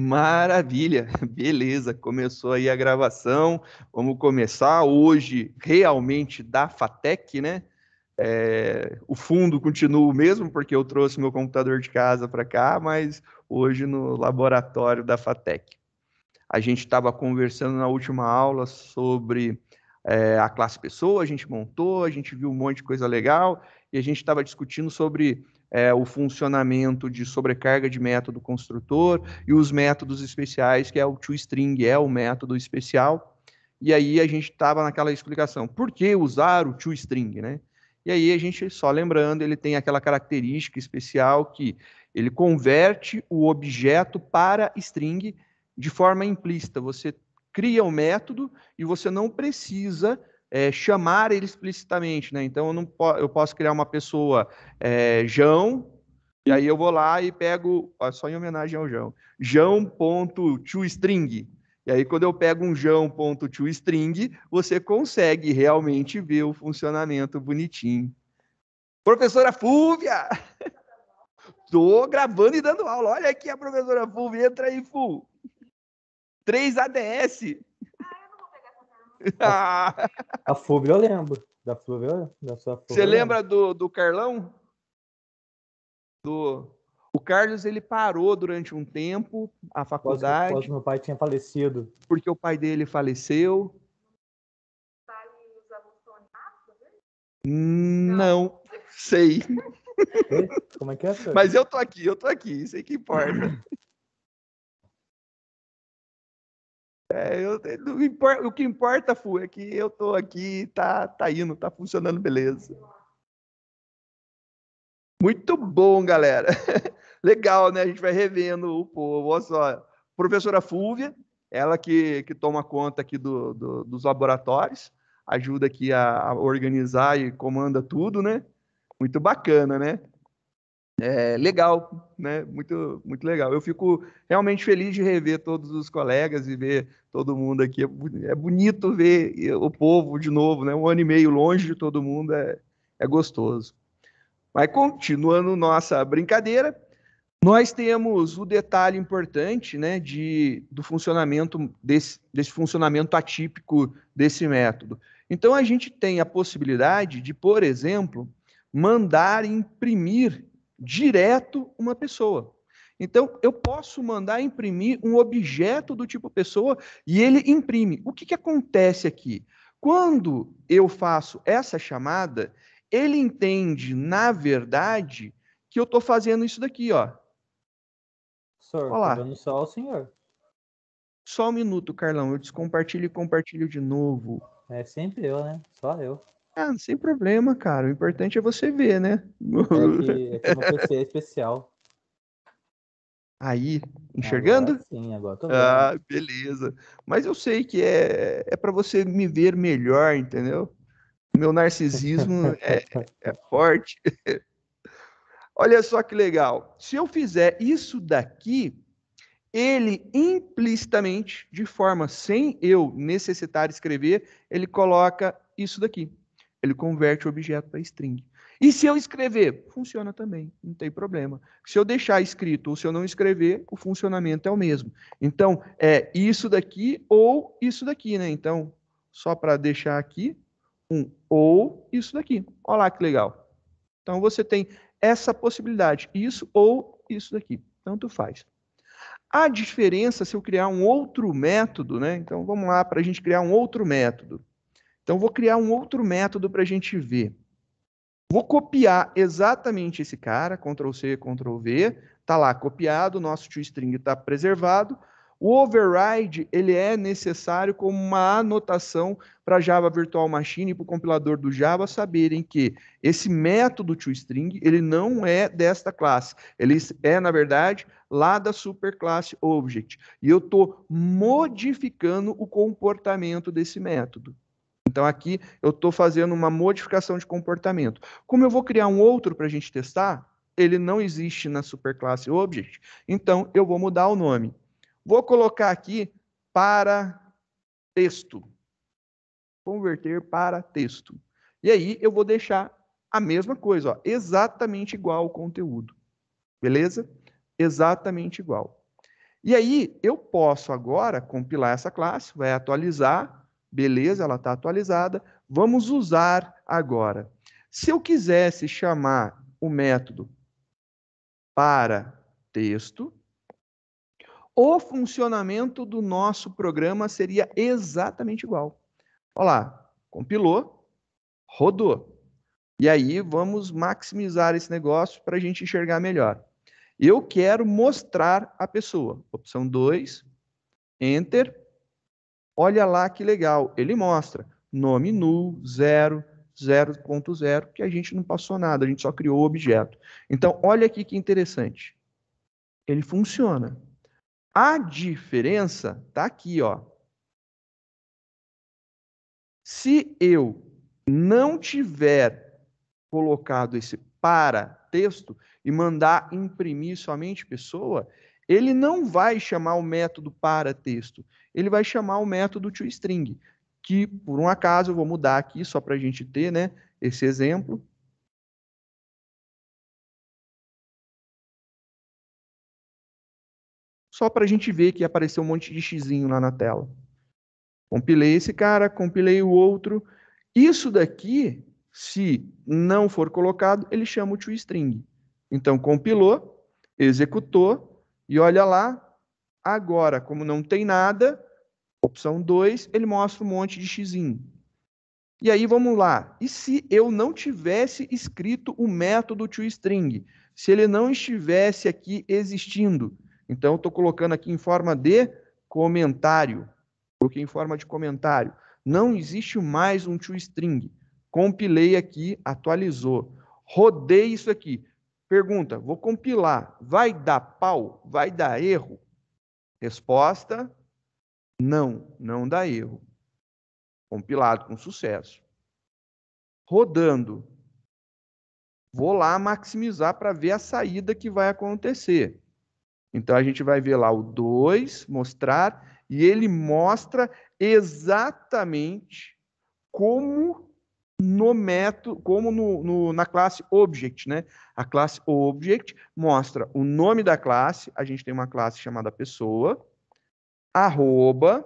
Maravilha, beleza, começou aí a gravação, vamos começar hoje realmente da FATEC, né? O fundo continua o mesmo, porque eu trouxe meu computador de casa para cá, mas hoje no laboratório da FATEC. A gente estava conversando na última aula sobre a classe pessoa, a gente montou, a gente viu um monte de coisa legal, e a gente estava discutindo sobre o funcionamento de sobrecarga de método construtor e os métodos especiais, que é o toString, é o método especial. E aí a gente estava naquela explicação, por que usar o toString, né? E aí a gente, só lembrando, ele tem aquela característica especial que ele converte o objeto para string de forma implícita. Você cria o método e você não precisa chamar ele explicitamente, né? Então eu posso criar uma pessoa João, e aí eu vou lá e pego, só em homenagem ao João, João.toString. E aí, quando eu pego um João.toString, você consegue realmente ver o funcionamento bonitinho. Professora Fúvia! Estou gravando e dando aula. Olha aqui a professora Fúvia. Entra aí, Fu. 3 ADS. A Fúvia eu lembro. Da Fúvia, da sua Fúvia. Você lembra do Carlão? O Carlos, ele parou durante um tempo a faculdade. Quase meu pai tinha falecido. Porque o pai dele faleceu. Não, sei. Como é que é, senhor? Mas eu tô aqui, isso aí que importa. O que importa, Fu, é que eu tô aqui, tá indo, tá funcionando, beleza. Muito bom, galera. Legal, né? A gente vai revendo o povo. Olha só, professora Fúvia, ela que toma conta aqui dos laboratórios, ajuda aqui a organizar e comanda tudo, né? Muito bacana, né? Legal, né? Muito, muito legal. Eu fico realmente feliz de rever todos os colegas e ver todo mundo aqui. É bonito ver o povo de novo, né? 1 ano e meio longe de todo mundo é gostoso. Mas continuando nossa brincadeira, nós temos o detalhe importante, né, do funcionamento desse funcionamento atípico desse método. Então a gente tem a possibilidade de, por exemplo, mandar imprimir direto uma pessoa. Então, eu posso mandar imprimir um objeto do tipo pessoa e ele imprime. O que acontece aqui? Quando eu faço essa chamada, ele entende, na verdade, que eu estou fazendo isso daqui, ó. Senhor, Olha tá lá. vendo só o senhor. Só um minuto, Carlão. Eu descompartilho e compartilho de novo. É sempre eu, né? Só eu. Sem problema, cara. O importante é você ver, né? É que meu PC é especial. Aí, Agora enxergando? sim, agora tô vendo. Beleza. Mas eu sei que é para você me ver melhor, entendeu? Meu narcisismo é forte. Olha só que legal. Se eu fizer isso daqui, ele implicitamente, de forma sem eu necessitar escrever, ele coloca isso daqui. Ele converte o objeto para string. E se eu escrever? Funciona também, não tem problema. Se eu deixar escrito ou se eu não escrever, o funcionamento é o mesmo. Então, é isso daqui ou isso daqui, né? Então, só para deixar aqui, ou isso daqui. Olha lá que legal. Então, você tem essa possibilidade, isso ou isso daqui. Tanto faz. A diferença se eu criar um outro método, né? Então vamos lá para a gente criar um outro método. Então vou criar um outro método para a gente ver. Vou copiar exatamente esse cara, Ctrl C, Ctrl V, tá lá copiado, nosso toString está preservado. O override ele é necessário como uma anotação para Java Virtual Machine e para o compilador do Java saberem que esse método toString ele não é desta classe, ele é na verdade lá da superclasse Object. E eu estou modificando o comportamento desse método. Então, aqui eu estou fazendo uma modificação de comportamento. Como eu vou criar um outro para a gente testar, ele não existe na superclasse Object, então eu vou mudar o nome. Vou colocar aqui para texto. Converter para texto. E aí eu vou deixar a mesma coisa, ó, exatamente igual ao conteúdo. Beleza? Exatamente igual. E aí, eu posso agora compilar essa classe, vai atualizar, beleza, ela está atualizada. Vamos usar agora. Se eu quisesse chamar o método para texto, o funcionamento do nosso programa seria exatamente igual. Olha lá, compilou, rodou. E aí, vamos maximizar esse negócio para a gente enxergar melhor. Eu quero mostrar a pessoa. Opção 2, Enter. Olha lá que legal. Ele mostra nome null, 0, 0.0, que a gente não passou nada, a gente só criou o objeto. Então, olha aqui que interessante. Ele funciona. A diferença está aqui, ó. Se eu não tiver colocado esse para texto e mandar imprimir somente pessoa, ele não vai chamar o método para texto, ele vai chamar o método toString, que por um acaso eu vou mudar aqui só para a gente ter, né, esse exemplo. Só para a gente ver que apareceu um monte de xizinho lá na tela. Compilei esse cara, compilei o outro. Isso daqui, se não for colocado, ele chama o toString. Então, compilou, executou, e olha lá, agora, como não tem nada, opção 2, ele mostra um monte de xizinho. E aí, vamos lá. E se eu não tivesse escrito o método toString? Se ele não estivesse aqui existindo? Então, eu estou colocando aqui em forma de comentário. Coloquei em forma de comentário. Não existe mais um toString. Compilei aqui, atualizou. Rodei isso aqui. Pergunta, vou compilar. Vai dar pau? Vai dar erro? Resposta, não, não dá erro. Compilado com sucesso. Rodando. Vou lá maximizar para ver a saída que vai acontecer. Então, a gente vai ver lá o 2, mostrar, e ele mostra exatamente como no método, como na classe Object, né? A classe Object mostra o nome da classe, a gente tem uma classe chamada pessoa, arroba,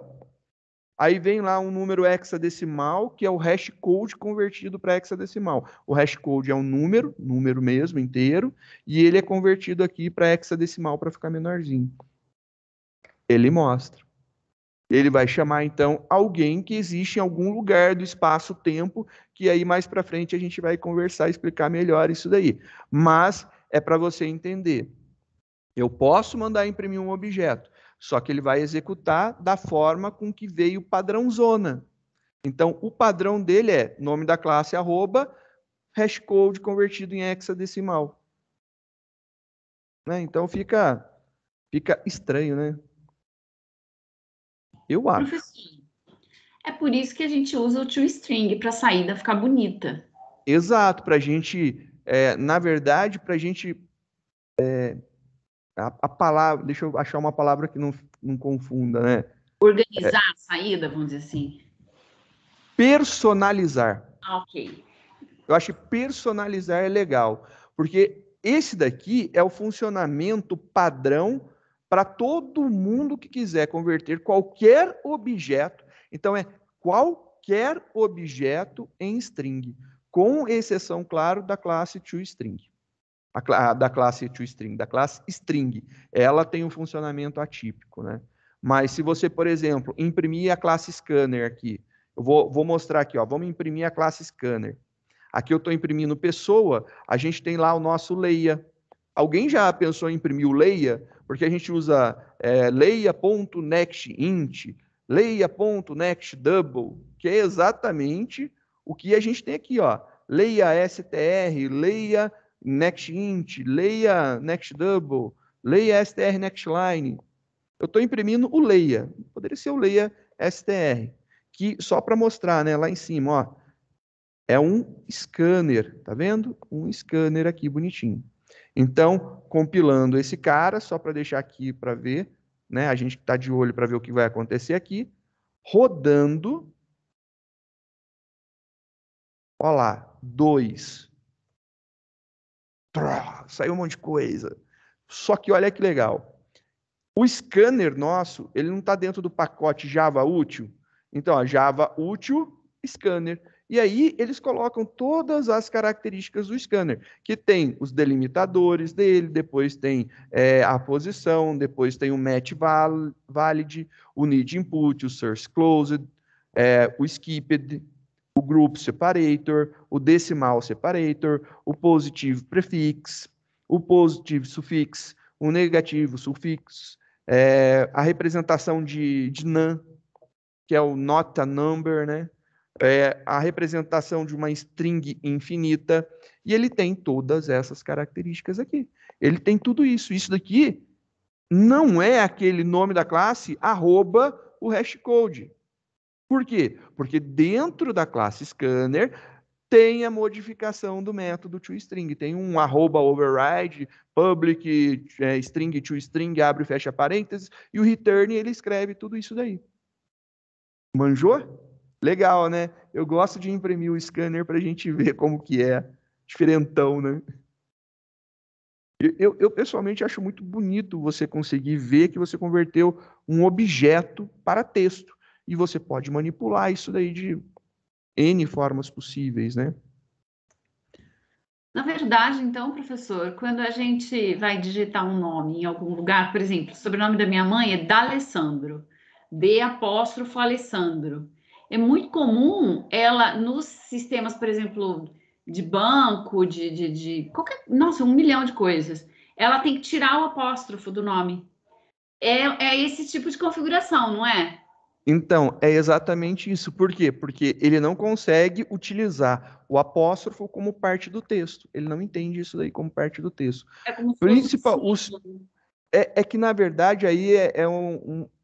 aí vem lá um número hexadecimal, que é o hashcode convertido para hexadecimal. O hashcode é um número mesmo, inteiro, e ele é convertido aqui para hexadecimal para ficar menorzinho. Ele mostra. Ele vai chamar, então, alguém que existe em algum lugar do espaço-tempo, que aí mais para frente a gente vai conversar e explicar melhor isso daí. Mas é para você entender. Eu posso mandar imprimir um objeto, só que ele vai executar da forma com que veio padrãozona. Então, o padrão dele é nome da classe, arroba, hashcode convertido em hexadecimal. Né? Então, fica estranho, né? Eu acho. Professor, é por isso que a gente usa o toString para a saída ficar bonita. Exato, para a gente, na verdade, para a gente, a palavra, deixa eu achar uma palavra que não confunda, né? Organizar a saída, vamos dizer assim. Personalizar. Ok. Eu acho que personalizar é legal, porque esse daqui é o funcionamento padrão para todo mundo que quiser converter qualquer objeto. Então, é qualquer objeto em string, com exceção, claro, da classe toString. Da classe toString, da classe string. Ela tem um funcionamento atípico, né? Mas se você, por exemplo, imprimir a classe scanner aqui, eu vou mostrar aqui, ó, vamos imprimir a classe scanner. Aqui eu estou imprimindo pessoa, a gente tem lá o nosso Leia. Alguém já pensou em imprimir o Leia? Porque a gente usa leia.nextInt, leia.nextDouble, que é exatamente o que a gente tem aqui, ó. Leia str, leia nextInt, leia nextDouble, leia str nextLine. Eu estou imprimindo o leia, poderia ser o leia str, que só para mostrar, né, lá em cima, ó, é um scanner, tá vendo? Um scanner aqui bonitinho. Então, compilando esse cara, só para deixar aqui para ver, né? A gente está de olho para ver o que vai acontecer aqui. Rodando. Olha lá, 2. Saiu um monte de coisa. Só que olha que legal. O scanner nosso, ele não está dentro do pacote Java útil. Então, ó, Java útil, scanner. E aí, eles colocam todas as características do scanner, que tem os delimitadores dele, depois tem a posição, depois tem o match valid, o need input, o source closed, o skipped, o group separator, o decimal separator, o positive prefix, o positive suffix, o negativo sufixo, a representação de NaN, que é o not a number, né? A representação de uma string infinita, e ele tem todas essas características aqui. Ele tem tudo isso. Isso daqui não é aquele nome da classe arroba o hashcode. Por quê? Porque dentro da classe scanner tem a modificação do método toString. Tem um arroba override, public, string toString, abre e fecha parênteses, e o return ele escreve tudo isso daí. Manjou? Legal, né? Eu gosto de imprimir o scanner para a gente ver como que é. Diferentão, né? Eu pessoalmente acho muito bonito você conseguir ver que você converteu um objeto para texto. E você pode manipular isso daí de N formas possíveis, né? Na verdade, então, professor, quando a gente vai digitar um nome em algum lugar, por exemplo, o sobrenome da minha mãe é D'Alessandro, D' Alessandro. É muito comum ela, nos sistemas, por exemplo, de banco, de qualquer, nossa, 1 milhão de coisas, ela tem que tirar o apóstrofo do nome. É esse tipo de configuração, não é? Então, é exatamente isso. Por quê? Porque ele não consegue utilizar o apóstrofo como parte do texto. Ele não entende isso daí como parte do texto. É como se fosse Principal, é que, na verdade, aí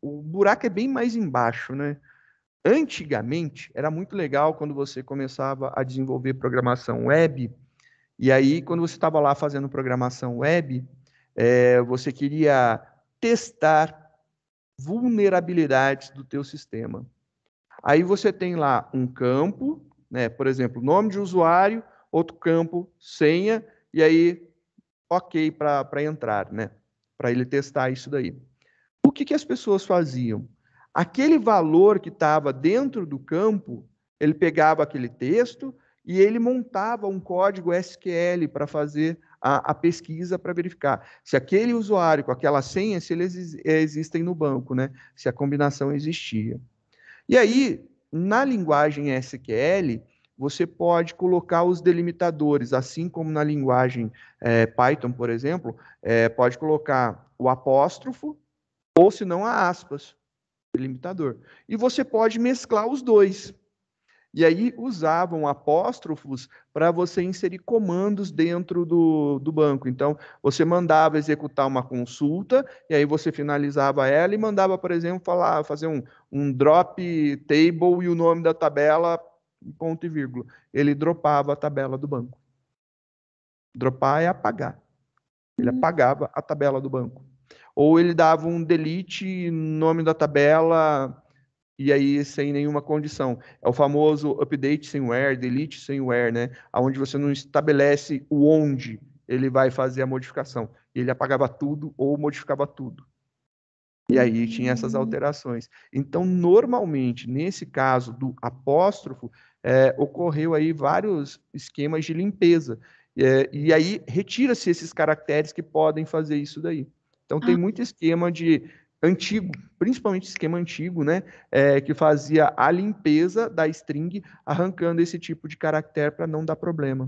o buraco é bem mais embaixo, né? Antigamente, era muito legal quando você começava a desenvolver programação web, e aí, quando você estava lá fazendo programação web, você queria testar vulnerabilidades do teu sistema. Aí você tem lá um campo, né, por exemplo, nome de usuário, outro campo, senha, e aí, ok para entrar, né? Para ele testar isso daí. O que as pessoas faziam? Aquele valor que estava dentro do campo, ele pegava aquele texto e ele montava um código SQL para fazer a pesquisa para verificar se aquele usuário com aquela senha, se eles existem no banco, né? Se a combinação existia. E aí, na linguagem SQL, você pode colocar os delimitadores, assim como na linguagem Python, por exemplo, pode colocar o apóstrofo, ou se não, a aspas, delimitador. E você pode mesclar os dois. E aí usavam apóstrofos para você inserir comandos dentro do banco. Então, você mandava executar uma consulta, e aí você finalizava ela e mandava, por exemplo, fazer um drop table e o nome da tabela, ponto e vírgula. Ele dropava a tabela do banco. Dropar é apagar. Ele apagava a tabela do banco. Ou ele dava um delete, nome da tabela, e aí sem nenhuma condição. É o famoso update sem where, delete sem where, né? Onde você não estabelece o onde ele vai fazer a modificação. Ele apagava tudo ou modificava tudo. E aí tinha essas alterações. Então, normalmente, nesse caso do apóstrofo, ocorreu aí vários esquemas de limpeza. E aí retira-se esses caracteres que podem fazer isso daí. Então, tem muito esquema de antigo, principalmente esquema antigo, né? Que fazia a limpeza da string, arrancando esse tipo de caractere para não dar problema.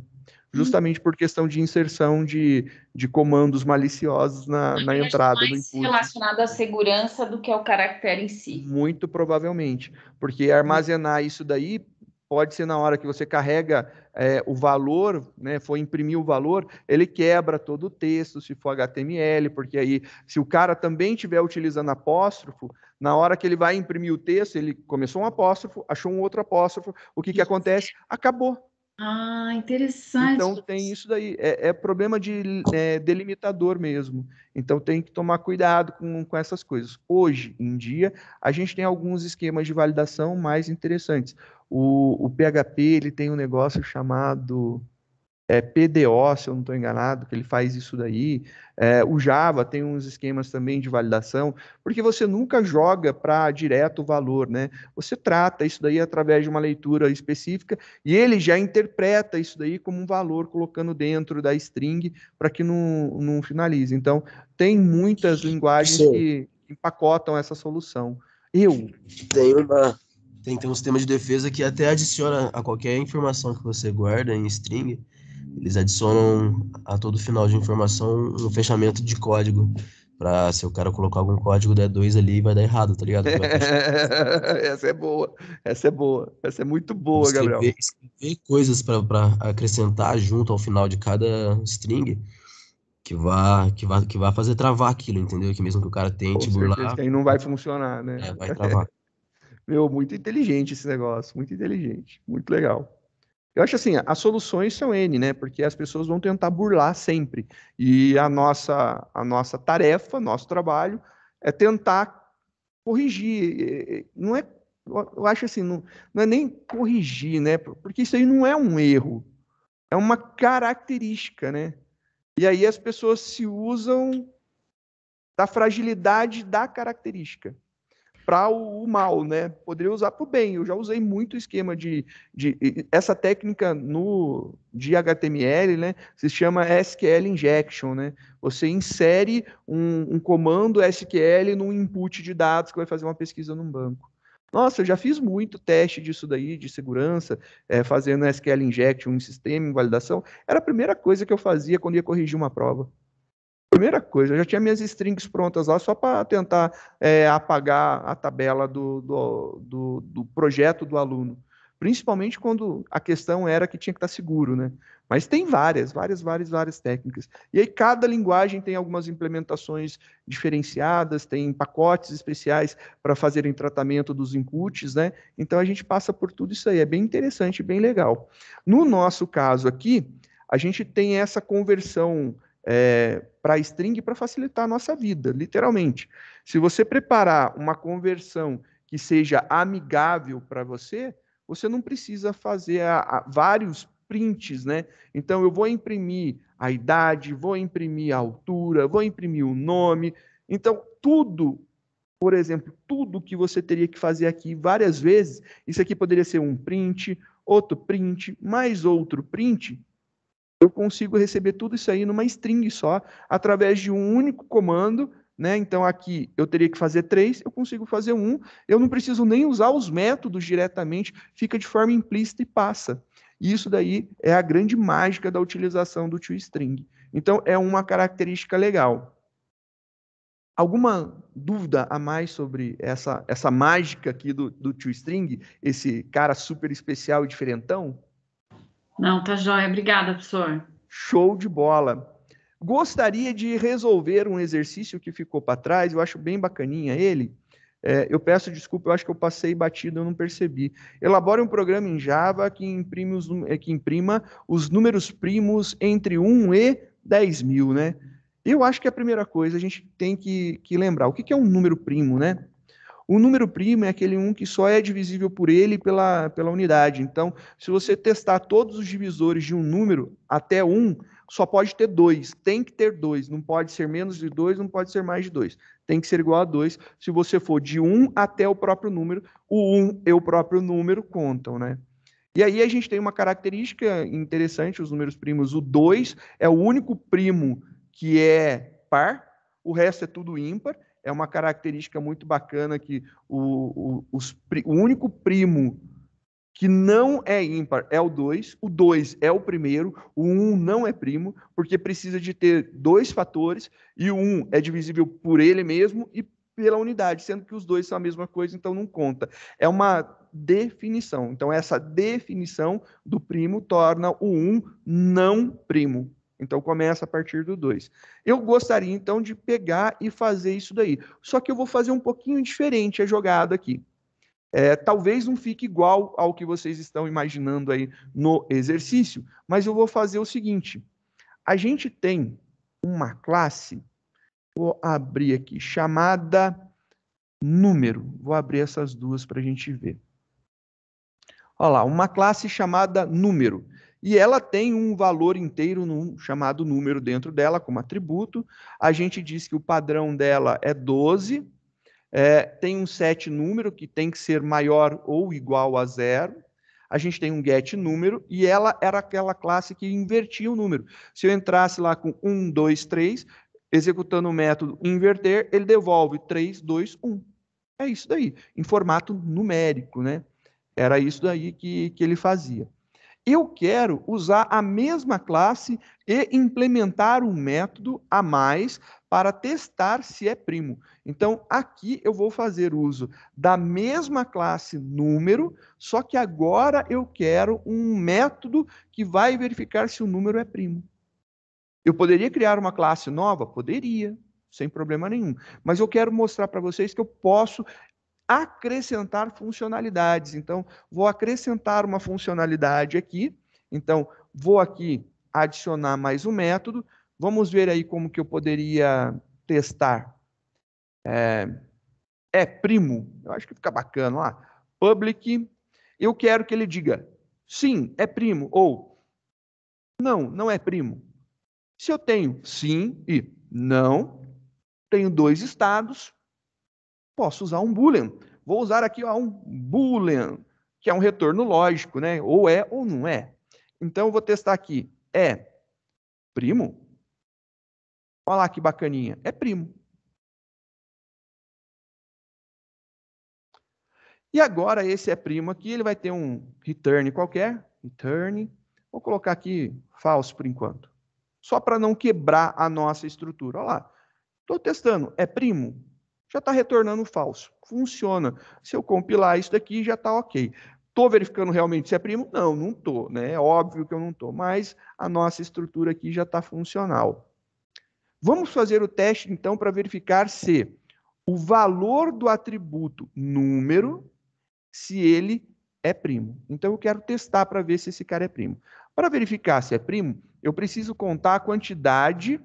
Justamente por questão de inserção de comandos maliciosos na entrada do Mais input. relacionado à segurança do que ao caractere em si. Muito provavelmente, porque armazenar isso daí pode ser na hora que você carrega o valor, né, for imprimir o valor, ele quebra todo o texto, se for HTML, porque aí, se o cara também estiver utilizando apóstrofo, na hora que ele vai imprimir o texto, ele começou um apóstrofo, achou um outro apóstrofo, o que acontece? Acabou. Interessante. Então tem isso daí, é problema de delimitador mesmo. Então tem que tomar cuidado com essas coisas. Hoje em dia, a gente tem alguns esquemas de validação mais interessantes. O PHP ele tem um negócio chamado PDO, se eu não estou enganado, que ele faz isso daí. O Java tem uns esquemas também de validação, porque você nunca joga para direto o valor, né? Você trata isso daí através de uma leitura específica e ele já interpreta isso daí como um valor, colocando dentro da string para que não finalize. Então, tem muitas linguagens que empacotam essa solução. Tem um sistema de defesa que até adiciona a qualquer informação que você guarda em string, eles adicionam a todo final de informação um fechamento de código, para se o cara colocar algum código der 2 ali, vai dar errado, tá ligado? Essa é boa, essa é muito boa, Gabriel. Escrever coisas para acrescentar junto ao final de cada string que vai fazer travar aquilo, entendeu? Que mesmo que o cara tente burlar, que aí não vai funcionar, né? vai travar. Muito inteligente esse negócio, muito inteligente, muito legal. Eu acho assim, as soluções são N, né? Porque as pessoas vão tentar burlar sempre. E a nossa tarefa, nosso trabalho, é tentar corrigir. Não é, eu acho assim, não é nem corrigir, né? Porque isso aí não é um erro, é uma característica, né? E aí as pessoas se usam da fragilidade da característica para o mal, né? Poderia usar para o bem. Eu já usei muito esquema de essa técnica de HTML, né? Se chama SQL injection, né? Você insere um comando SQL num input de dados que vai fazer uma pesquisa num banco. Nossa, eu já fiz muito teste disso daí, de segurança, fazendo SQL injection em sistema, em validação. Era a primeira coisa que eu fazia quando ia corrigir uma prova. Primeira coisa, eu já tinha minhas strings prontas lá só para tentar apagar a tabela do projeto do aluno. Principalmente quando a questão era que tinha que estar seguro, né? Mas tem várias técnicas. E aí cada linguagem tem algumas implementações diferenciadas, tem pacotes especiais para fazerem tratamento dos inputs, né? Então a gente passa por tudo isso aí, é bem interessante, bem legal. No nosso caso aqui, a gente tem essa conversão para string para facilitar a nossa vida, literalmente. Se você preparar uma conversão que seja amigável para você, você não precisa fazer vários prints, né? Então, eu vou imprimir a idade, vou imprimir a altura, vou imprimir o nome. Então, tudo, por exemplo, tudo que você teria que fazer aqui várias vezes, isso aqui poderia ser um print, outro print, mais outro print. Eu consigo receber tudo isso aí numa string só, através de um único comando, né? Então aqui eu teria que fazer 3, eu consigo fazer 1, eu não preciso nem usar os métodos diretamente, fica de forma implícita e passa. E isso daí é a grande mágica da utilização do toString. Então é uma característica legal. Alguma dúvida a mais sobre essa mágica aqui do toString, esse cara super especial e diferentão? Não, tá joia. Obrigada, professor. Show de bola. Gostaria de resolver um exercício que ficou para trás, eu acho bem bacaninha ele. Eu peço desculpa, eu acho que eu passei batido, eu não percebi. Elabore um programa em Java que imprima os números primos entre 1 e 10.000, né? Eu acho que a primeira coisa a gente tem que lembrar. O que é um número primo, né? O número primo é aquele um que só é divisível por ele pela unidade. Então, se você testar todos os divisores de um número até 1, só pode ter 2. Tem que ter 2. Não pode ser menos de 2, não pode ser mais de 2. Tem que ser igual a 2. Se você for de 1 até o próprio número, o 1 e o próprio número contam, né? E aí a gente tem uma característica interessante, os números primos. O 2 é o único primo que é par, o resto é tudo ímpar. É uma característica muito bacana que o único primo que não é ímpar é o 2 é o primeiro, o 1 não é primo, porque precisa de ter 2 fatores, e o 1 é divisível por ele mesmo e pela unidade, sendo que os dois são a mesma coisa, então não conta. É uma definição. Então, essa definição do primo torna o 1 não primo. Então, começa a partir do 2. Eu gostaria, então, de pegar e fazer isso daí. Só que eu vou fazer um pouquinho diferente a jogada aqui. Talvez não fique igual ao que vocês estão imaginando aí no exercício, mas eu vou fazer o seguinte. A gente tem uma classe, vou abrir aqui, chamada número. Vou abrir essas duas para a gente ver. Olha lá, uma classe chamada número, E ela tem um valor inteiro chamado número dentro dela, como atributo. A gente diz que o padrão dela é 12. Tem um set número, que tem que ser maior ou igual a 0. A gente tem um get número, e ela era aquela classe que invertia o número. Se eu entrasse lá com 1, 2, 3, executando o método inverter, ele devolve 3, 2, 1. É isso daí, em formato numérico, né? Era isso daí que ele fazia. Eu quero usar a mesma classe e implementar um método a mais para testar se é primo. Então, aqui eu vou fazer uso da mesma classe número, só que agora eu quero um método que vai verificar se o número é primo. Eu poderia criar uma classe nova? Poderia, sem problema nenhum. Mas eu quero mostrar para vocês que eu posso acrescentar funcionalidades. Então, vou acrescentar uma funcionalidade aqui. Então, vou aqui adicionar mais um método. Vamos ver aí como que eu poderia testar. Primo. Eu acho que fica bacana lá. Public. Eu quero que ele diga sim, é primo, ou não, não é primo. Se eu tenho sim e não, tenho dois estados, posso usar um boolean. Vou usar aqui um boolean, que é um retorno lógico, né? Ou é ou não é. Então, eu vou testar aqui. É primo? Olha lá que bacaninha. É primo. E agora, esse é primo aqui, ele vai ter um return qualquer. Return. Vou colocar aqui false por enquanto. Só para não quebrar a nossa estrutura. Olha lá. Estou testando. É primo? Já está retornando falso. Funciona. Se eu compilar isso daqui, já está ok. Estou verificando realmente se é primo? Não, não estou. Né? É óbvio que eu não estou. Mas a nossa estrutura aqui já está funcional. Vamos fazer o teste, então, para verificar se o valor do atributo número, se ele é primo. Então, eu quero testar para ver se esse cara é primo. Para verificar se é primo, eu preciso contar a quantidade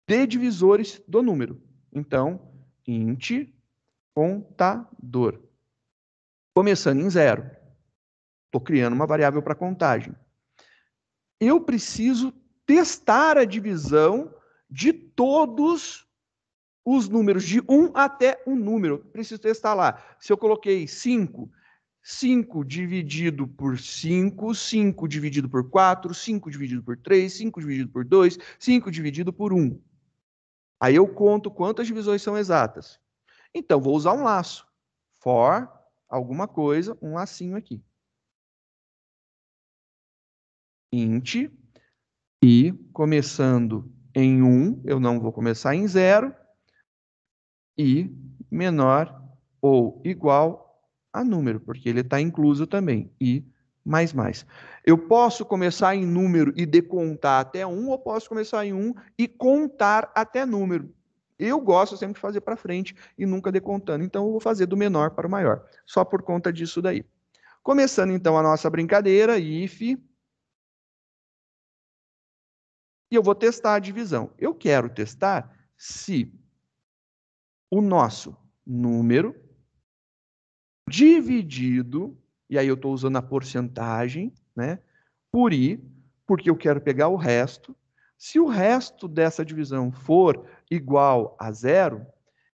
de divisores do número. Então, int contador. Começando em 0. Estou criando uma variável para contagem. Eu preciso testar a divisão de todos os números, de 1 até um número. Preciso testar lá. Se eu coloquei 5, 5 dividido por 5, 5 dividido por 4, 5 dividido por 3, 5 dividido por 2, 5 dividido por 1. Aí eu conto quantas divisões são exatas. Então, vou usar um laço. For alguma coisa, um lacinho aqui. Int, e começando em 1, eu não vou começar em 0, e menor ou igual a número, porque ele está incluso também, e mais. Eu posso começar em número e decontar até 1, ou posso começar em 1 e contar até número. Eu gosto sempre de fazer para frente e nunca decontando, então eu vou fazer do menor para o maior, só por conta disso daí. Começando então a nossa brincadeira, if, e eu vou testar a divisão. Eu quero testar se o nosso número dividido, e aí eu estou usando a porcentagem, né, por i, porque eu quero pegar o resto. Se o resto dessa divisão for igual a 0,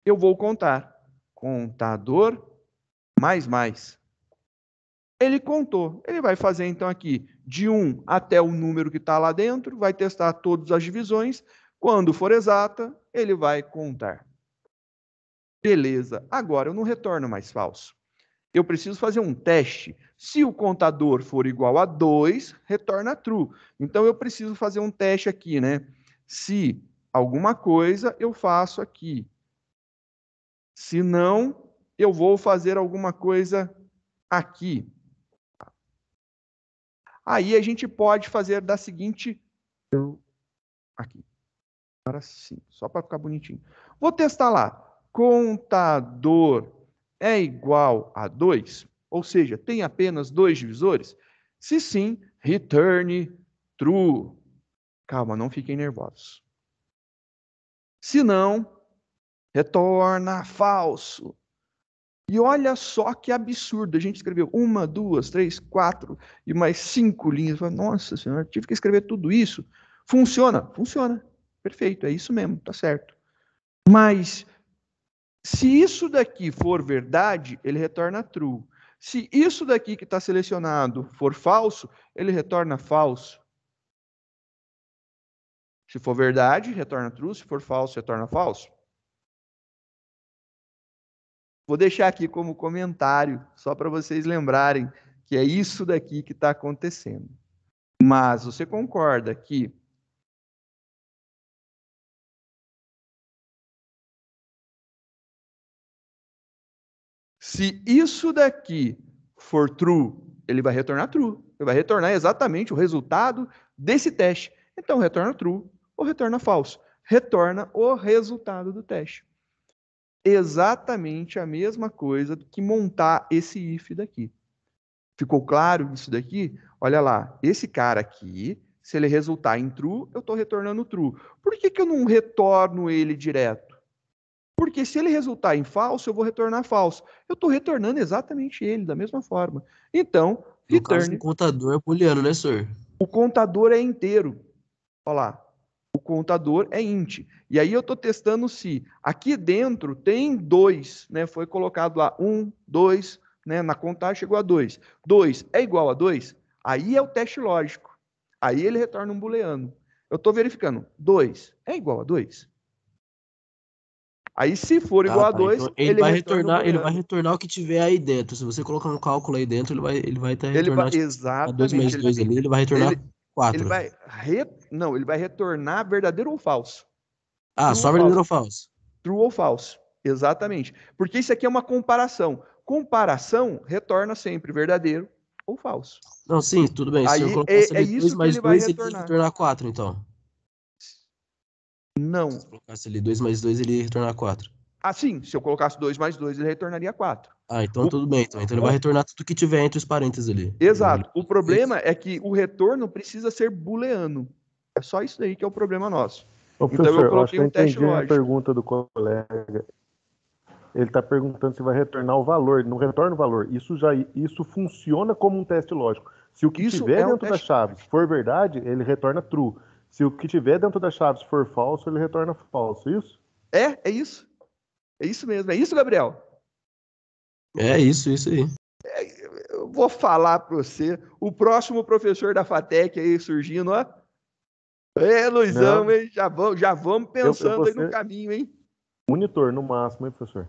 eu vou contar. Contador mais. Ele contou. Ele vai fazer, então, aqui de 1 até o número que está lá dentro, vai testar todas as divisões. Quando for exata, ele vai contar. Beleza. Agora, eu não retorno mais falso. Eu preciso fazer um teste. Se o contador for igual a 2, retorna true. Então, eu preciso fazer um teste aqui, né? Se alguma coisa, eu faço aqui. Se não, eu vou fazer alguma coisa aqui. Aí a gente pode fazer da seguinte... Aqui. Agora sim, só para ficar bonitinho. Vou testar lá. Contador é igual a 2? Ou seja, tem apenas 2 divisores? Se sim, return true. Calma, não fiquem nervosos. Se não, retorna falso. E olha só que absurdo, a gente escreveu 1, 2, 3, 4 e mais 5 linhas. Nossa senhora, tive que escrever tudo isso. Funciona? Funciona. Perfeito, é isso mesmo, tá certo. Mas, se isso daqui for verdade, ele retorna true. Se isso daqui que está selecionado for falso, ele retorna falso. Se for verdade, retorna true. Se for falso, retorna falso. Vou deixar aqui como comentário, só para vocês lembrarem que é isso daqui que está acontecendo. Mas você concorda que se isso daqui for true, ele vai retornar true. Ele vai retornar exatamente o resultado desse teste. Então, retorna true ou retorna falso. Retorna o resultado do teste. Exatamente a mesma coisa que montar esse if daqui. Ficou claro isso daqui? Olha lá, esse cara aqui, se ele resultar em true, eu estou retornando true. Por que eu não retorno ele direto? Porque se ele resultar em falso, eu vou retornar falso. Eu estou retornando exatamente ele, da mesma forma. Então, No caso do return. contador é booleano, né, senhor? O contador é inteiro. Olha lá. O contador é int. E aí eu estou testando se aqui dentro tem 2, né? Foi colocado lá 1, 2, né? Na contagem chegou a 2. 2 é igual a 2? Aí é o teste lógico. Aí ele retorna um booleano. Eu estou verificando. 2 é igual a 2? Aí, se for igual a 2, Então ele retorna o ele vai booleano. retornar o que tiver aí dentro. Se você colocar um cálculo aí dentro, ele vai retornar tipo, a 2 Exatamente. mais 2 ali, ele vai retornar Ele 4. não, ele vai retornar verdadeiro ou falso. Ah, True ou só verdadeiro falso. ou falso? True ou falso. Exatamente. Porque isso aqui é uma comparação. Comparação retorna sempre verdadeiro ou falso. Não, sim, tudo bem. Se eu Aí colocasse é ali 2 isso que mais ele vai 2, ele ia retornar. retornar 4, então. Não. Se eu colocasse ali 2 mais 2, ele ia retornar 4. Assim, se eu colocasse 2 mais 2, ele retornaria 4. Ah, então tudo bem. Então ele vai retornar tudo que tiver entre os parênteses ali. Exato. O problema é que o retorno precisa ser booleano. É só isso aí que é o problema nosso. Ô, Então eu professor, eu acho coloquei que eu um teste entendi a lógico. pergunta do colega. Ele está perguntando se vai retornar o valor. Não retorna o valor. Isso funciona como um teste lógico. Se o que Isso tiver é um dentro da teste chave for verdade, ele retorna true. Se o que tiver dentro da chave for falso, ele retorna falso. Isso? É isso. É isso mesmo. É isso, Gabriel. É isso aí. Eu vou falar para você. O próximo professor da FATEC aí surgindo, ó. Luizão, Não. hein? Já vamos pensando vou aí no ser caminho, hein? monitor, no máximo, hein, professor?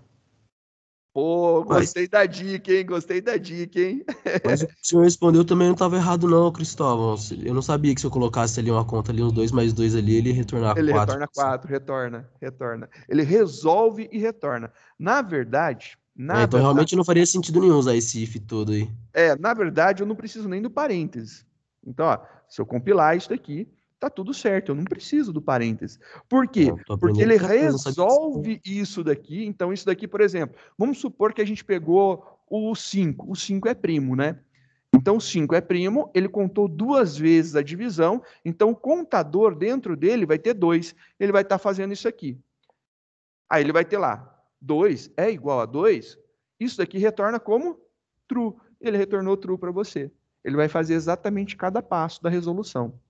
Pô, Mas, gostei da dica, hein? Gostei da dica, hein? mas o que o senhor respondeu também não estava errado, não, Cristóvão. Eu não sabia que se eu colocasse ali uma conta ali, uns 2 mais 2 ali, ele ia retornar Ele 4. retorna 4, retorna. Ele resolve e retorna. Na verdade, Então realmente não faria sentido nenhum usar esse if todo aí. na verdade, eu não preciso nem do parênteses. Então, ó, se eu compilar isso daqui, tá tudo certo. Eu não preciso do parênteses. Por quê? Tô Porque aprendendo ele muita coisa, não sabia disso, não. resolve isso daqui. Então, isso daqui, por exemplo, vamos supor que a gente pegou o 5. O 5 é primo, né? Então, o 5 é primo, ele contou 2 vezes a divisão, então o contador dentro dele vai ter 2. Ele vai estar fazendo isso aqui. Aí ele vai ter lá, 2 é igual a 2, isso daqui retorna como true. Ele retornou true para você. Ele vai fazer exatamente cada passo da resolução.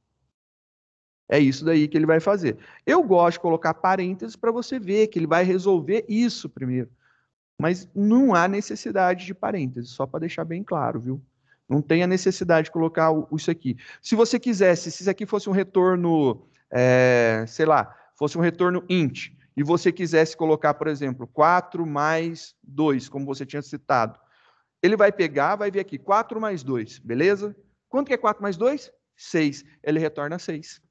É isso daí que ele vai fazer. Eu gosto de colocar parênteses para você ver que ele vai resolver isso primeiro. Mas não há necessidade de parênteses, só para deixar bem claro, viu? Não tem a necessidade de colocar isso aqui. Se você quisesse, se isso aqui fosse um retorno, sei lá, fosse um retorno int, e você quisesse colocar, por exemplo, 4 mais 2, como você tinha citado, ele vai pegar, vai ver aqui, 4 mais 2, beleza? Quanto que é 4 mais 2? 6. Ele retorna 6.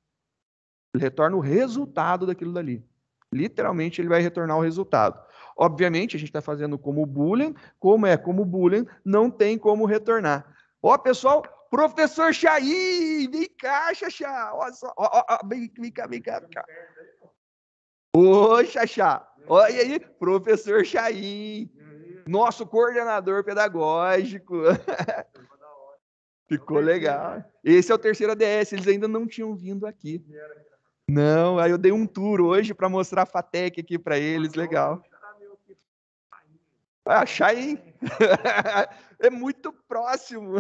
Ele retorna o resultado daquilo dali. Literalmente, ele vai retornar o resultado. Obviamente, a gente está fazendo como boolean. Como é como boolean, não tem como retornar. Ó, pessoal, professor Chaí, vem cá, Xaxá. Olha só, vem cá. Ô, Xaxá, olha aí, professor Chaí, nosso coordenador pedagógico. Ficou legal. Esse é o terceiro ADS, eles ainda não tinham vindo aqui. Não, aí eu dei um tour hoje para mostrar a FATEC aqui para eles, legal. Ah, Chain. É muito próximo.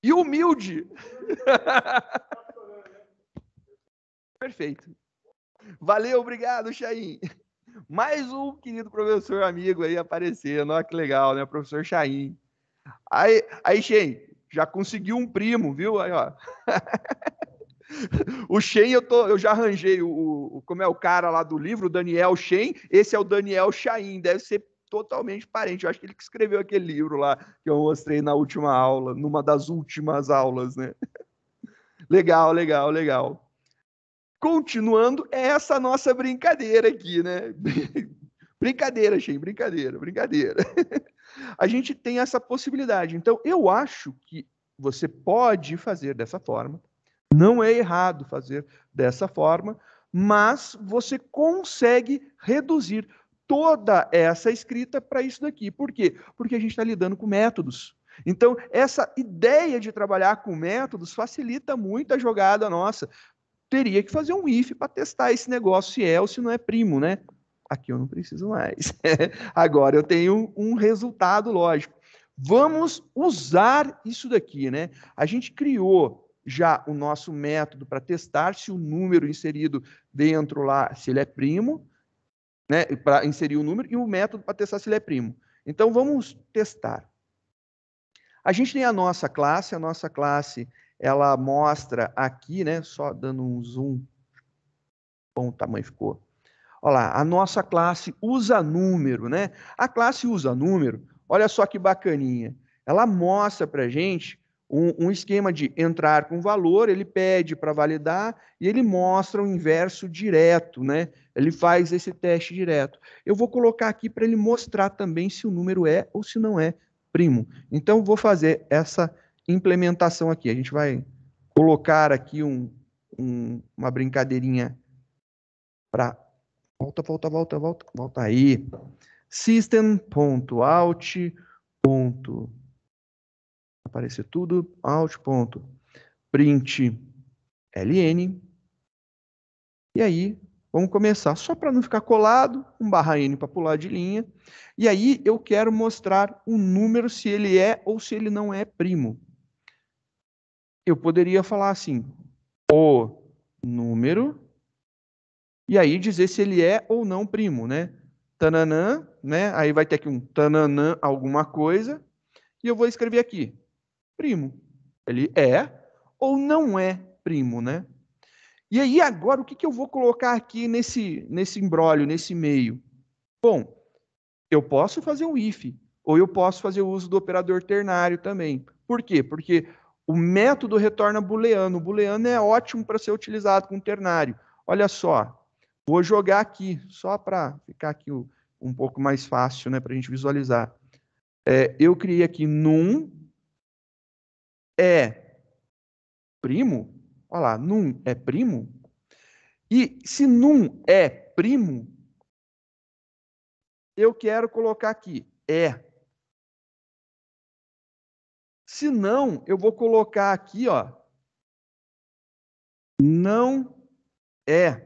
E humilde. Perfeito. Valeu, obrigado, Chain. Mais um querido professor amigo aí aparecendo. Olha que legal, né? Professor Chain. Aí, Chain, já conseguiu um primo, viu? Aí, ó. O Shen, eu já arranjei como é o cara lá do livro, o Daniel Shen, esse é o Daniel Chain, deve ser totalmente parente. Eu acho que ele que escreveu aquele livro lá que eu mostrei na última aula, numa das últimas aulas, né? Legal, legal, legal. Continuando, é essa nossa brincadeira aqui, né? Brincadeira, Shen, brincadeira, brincadeira. A gente tem essa possibilidade. Então, eu acho que você pode fazer dessa forma. Não é errado fazer dessa forma, mas você consegue reduzir toda essa escrita para isso daqui. Por quê? Porque a gente está lidando com métodos. Então, essa ideia de trabalhar com métodos facilita muito a jogada nossa. Teria que fazer um if para testar esse negócio se é ou se não é primo, né? Aqui eu não preciso mais. Agora eu tenho um resultado lógico. Vamos usar isso daqui, né? A gente criou já o nosso método para testar se o número inserido dentro lá, se ele é primo, né? Para inserir o número, e o método para testar se ele é primo. Então vamos testar. A gente tem a nossa classe ela mostra aqui, né? Só dando um zoom. Bom, o tamanho ficou. Olha lá, a nossa classe usa número, né? A classe usa número, olha só que bacaninha. Ela mostra para a gente um esquema de entrar com valor, ele pede para validar e ele mostra o inverso direto, né? Ele faz esse teste direto. Eu vou colocar aqui para ele mostrar também se o número é ou se não é primo. Então, vou fazer essa implementação aqui. A gente vai colocar aqui uma brincadeirinha para... Volta aí. System.out. Aparecer tudo. Out.println. E aí, vamos começar. Só para não ficar colado, um /n para pular de linha. E aí, eu quero mostrar o número, se ele é ou se ele não é primo. Eu poderia falar assim, o número, e aí dizer se ele é ou não primo, né? Tananã, né? Aí vai ter aqui um tananã alguma coisa, e eu vou escrever aqui, primo. Ele é ou não é primo, né? E aí agora o que eu vou colocar aqui nesse imbróglio, nesse meio? Bom, eu posso fazer um if, ou eu posso fazer o uso do operador ternário também. Por quê? Porque o método retorna booleano. O booleano é ótimo para ser utilizado com ternário. Olha só, vou jogar aqui, só para ficar aqui um pouco mais fácil, né, para a gente visualizar. Eu criei aqui num é primo. Olha lá, num é primo. E se num é primo, eu quero colocar aqui é. Se não, eu vou colocar aqui, ó, não é.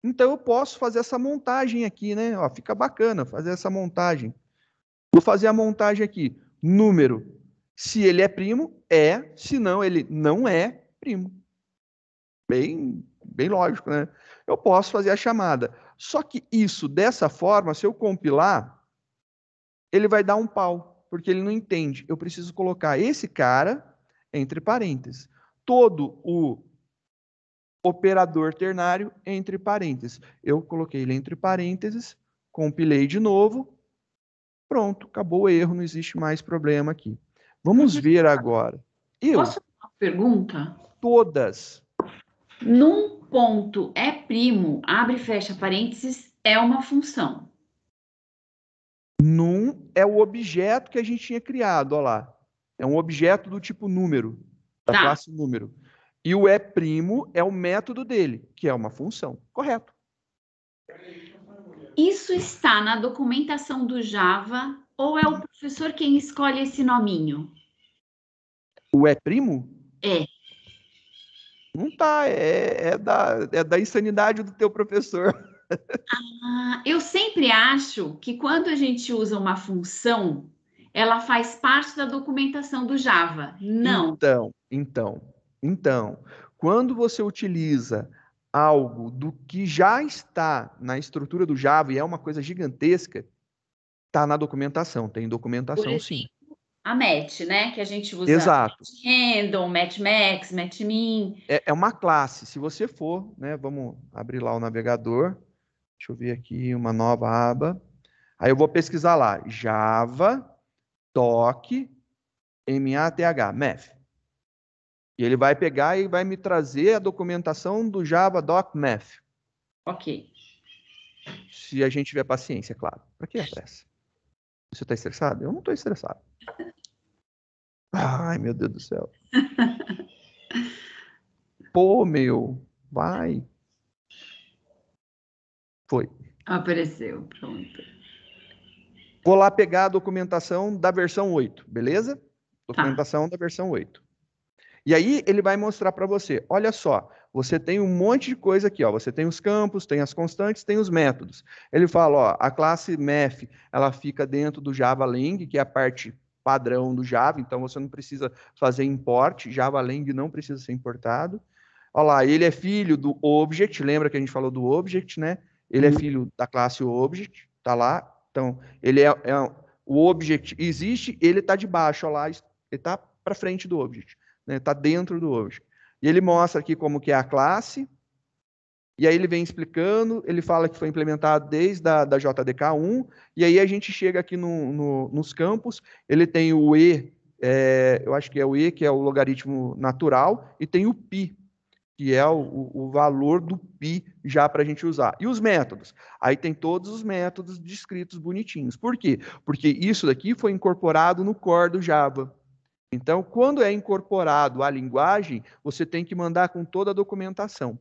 Então eu posso fazer essa montagem aqui, né? Ó, fica bacana fazer essa montagem. Vou fazer a montagem aqui. Número. Se ele é primo, é. Se não, ele não é primo. Bem lógico, né? Eu posso fazer a chamada. Só que isso, dessa forma, se eu compilar, ele vai dar um pau, porque ele não entende. Eu preciso colocar esse cara entre parênteses. Todo o operador ternário entre parênteses. Eu coloquei ele entre parênteses, compilei de novo, pronto, acabou o erro, não existe mais problema aqui. Vamos ver agora. Posso fazer uma pergunta? Todas. Num ponto é primo, abre e fecha parênteses, é uma função. Num é o objeto que a gente tinha criado, olha lá. É um objeto do tipo número, da classe número. E o é primo é o método dele, que é uma função. Correto. Isso está na documentação do Java ou é o professor quem escolhe esse nominho? O é primo? É. Não tá, é da insanidade do teu professor. Eu sempre acho que quando a gente usa uma função, ela faz parte da documentação do Java. Não. Então, quando você utiliza algo do que já está na estrutura do Java e é uma coisa gigantesca, está na documentação, tem Por documentação sim. exemplo, a match, né? Que a gente usa Exato. match random, match max, match min. É uma classe. Se você for, né, vamos abrir lá o navegador. Deixa eu ver aqui uma nova aba. Aí eu vou pesquisar lá, Java doc math. E ele vai pegar e vai me trazer a documentação do Java doc math. Ok. Se a gente tiver paciência, claro. Para que a pressa? Você está estressado? Eu não estou estressado. Ai, meu Deus do céu. Pô, meu. Vai. Foi. Apareceu, pronto. Vou lá pegar a documentação da versão 8, beleza? Documentação da versão 8. E aí ele vai mostrar para você, olha só, você tem um monte de coisa aqui, ó. Você tem os campos, tem as constantes, tem os métodos. Ele fala, ó, a classe math, ela fica dentro do Java Lang, que é a parte padrão do Java, então você não precisa fazer import, Java Lang não precisa ser importado. Olha lá, ele é filho do object, lembra que a gente falou do object, né? Ele é filho da classe object, tá lá. Então, ele o object existe, ele está debaixo, olha lá, ele está para frente do object, né? Está dentro do object. E ele mostra aqui como que é a classe, e aí ele vem explicando, ele fala que foi implementado desde da JDK1, e aí a gente chega aqui nos campos, ele tem o E, eu acho que é o E, que é o logaritmo natural, e tem o π, que é o valor do π já para a gente usar. E os métodos? Aí tem todos os métodos descritos bonitinhos. Por quê? Porque isso daqui foi incorporado no core do Java. Então, quando é incorporado à linguagem, você tem que mandar com toda a documentação.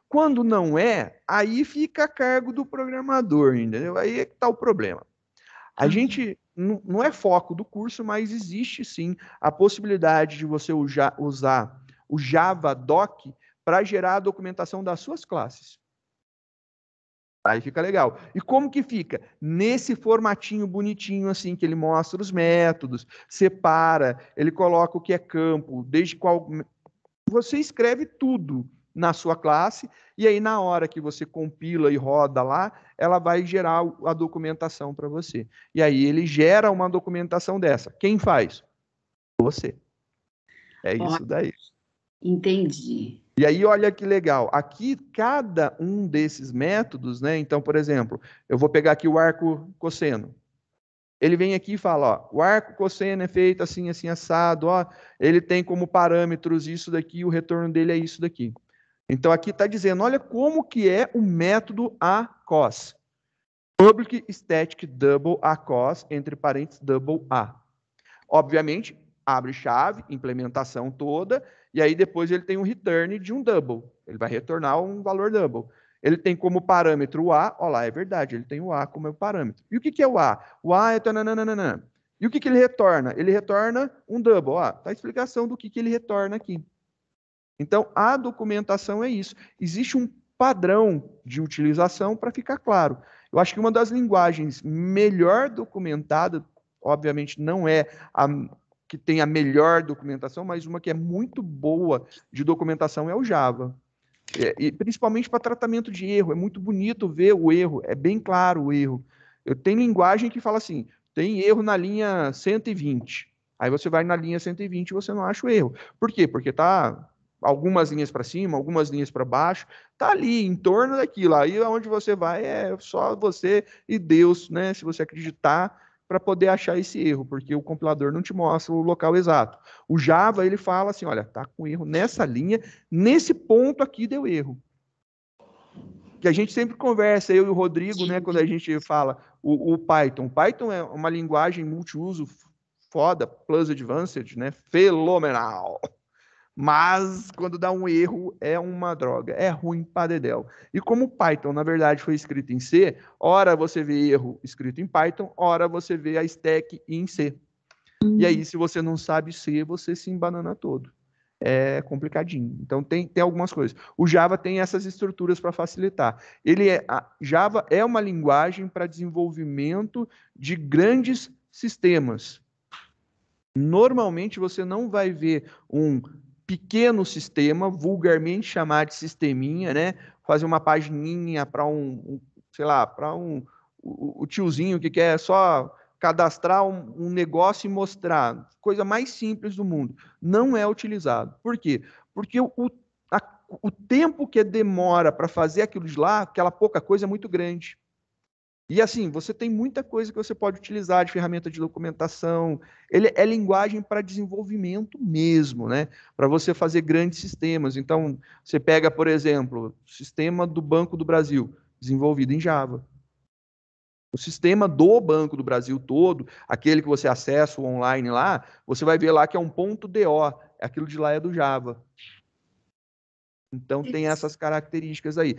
Quando não é, aí fica a cargo do programador, entendeu? Aí é que está o problema. A gente, não é foco do curso, mas existe sim a possibilidade de você usar o Java Doc para gerar a documentação das suas classes. Aí fica legal. E como que fica? Nesse formatinho bonitinho, assim, que ele mostra os métodos, separa, ele coloca o que é campo, desde qual... Você escreve tudo na sua classe, e aí na hora que você compila e roda lá, ela vai gerar a documentação para você. E aí ele gera uma documentação dessa. Quem faz? Você. É isso daí. Entendi. E aí, olha que legal. Aqui, cada um desses métodos, né? Então, por exemplo, eu vou pegar aqui o arco cosseno. Ele vem aqui e fala, ó, o arco cosseno é feito assim, assim, assado, ó, ele tem como parâmetros isso daqui, o retorno dele é isso daqui. Então, aqui está dizendo, olha como que é o método ACOS. Public Static Double ACOS, entre parênteses, double A. Obviamente, abre chave, implementação toda, e aí depois ele tem um return de um double. Ele vai retornar um valor double. Ele tem como parâmetro o A, olha lá, é verdade, ele tem o A como parâmetro. E o que é o A? O A é tananana. E o que ele retorna? Ele retorna um double. Ó, tá a explicação do que ele retorna aqui. Então, a documentação é isso. Existe um padrão de utilização para ficar claro. Eu acho que uma das linguagens melhor documentadas, obviamente não é a que tem a melhor documentação, mas uma que é muito boa de documentação é o Java. E principalmente para tratamento de erro. É muito bonito ver o erro, é bem claro o erro. Eu tenho linguagem que fala assim, tem erro na linha 120. Aí você vai na linha 120 e você não acha o erro. Por quê? Porque está algumas linhas para cima, algumas linhas para baixo, está ali, em torno daquilo. Aí onde você vai é só você e Deus, né? Se você acreditar, para poder achar esse erro, porque o compilador não te mostra o local exato. O Java, ele fala assim, olha, tá com erro nessa linha, nesse ponto aqui deu erro. Que a gente sempre conversa, eu e o Rodrigo, né, quando a gente fala o Python. O Python é uma linguagem multiuso foda, plus advanced, né, fenomenal. Mas, quando dá um erro, é uma droga. É ruim para dedéu. E como o Python, na verdade, foi escrito em C, ora você vê erro escrito em Python, ora você vê a stack em C. E aí, se você não sabe C, você se embanana todo. é complicadinho. Então, tem algumas coisas. O Java tem essas estruturas para facilitar. Java é uma linguagem para desenvolvimento de grandes sistemas. Normalmente, você não vai ver um pequeno sistema, vulgarmente chamado de sisteminha, né? Fazer uma pagininha para sei lá, para o tiozinho que quer só cadastrar um negócio e mostrar. Coisa mais simples do mundo. Não é utilizado. Por quê? Porque o tempo que demora para fazer aquilo de lá, aquela pouca coisa, é muito grande. E assim, você tem muita coisa que você pode utilizar de ferramenta de documentação. Ele é linguagem para desenvolvimento mesmo, né? Para você fazer grandes sistemas. Então, você pega, por exemplo, o sistema do Banco do Brasil, desenvolvido em Java. O sistema do Banco do Brasil todo, aquele que você acessa online lá, você vai ver lá que é um .do. Aquilo de lá é do Java. Então, tem essas características aí.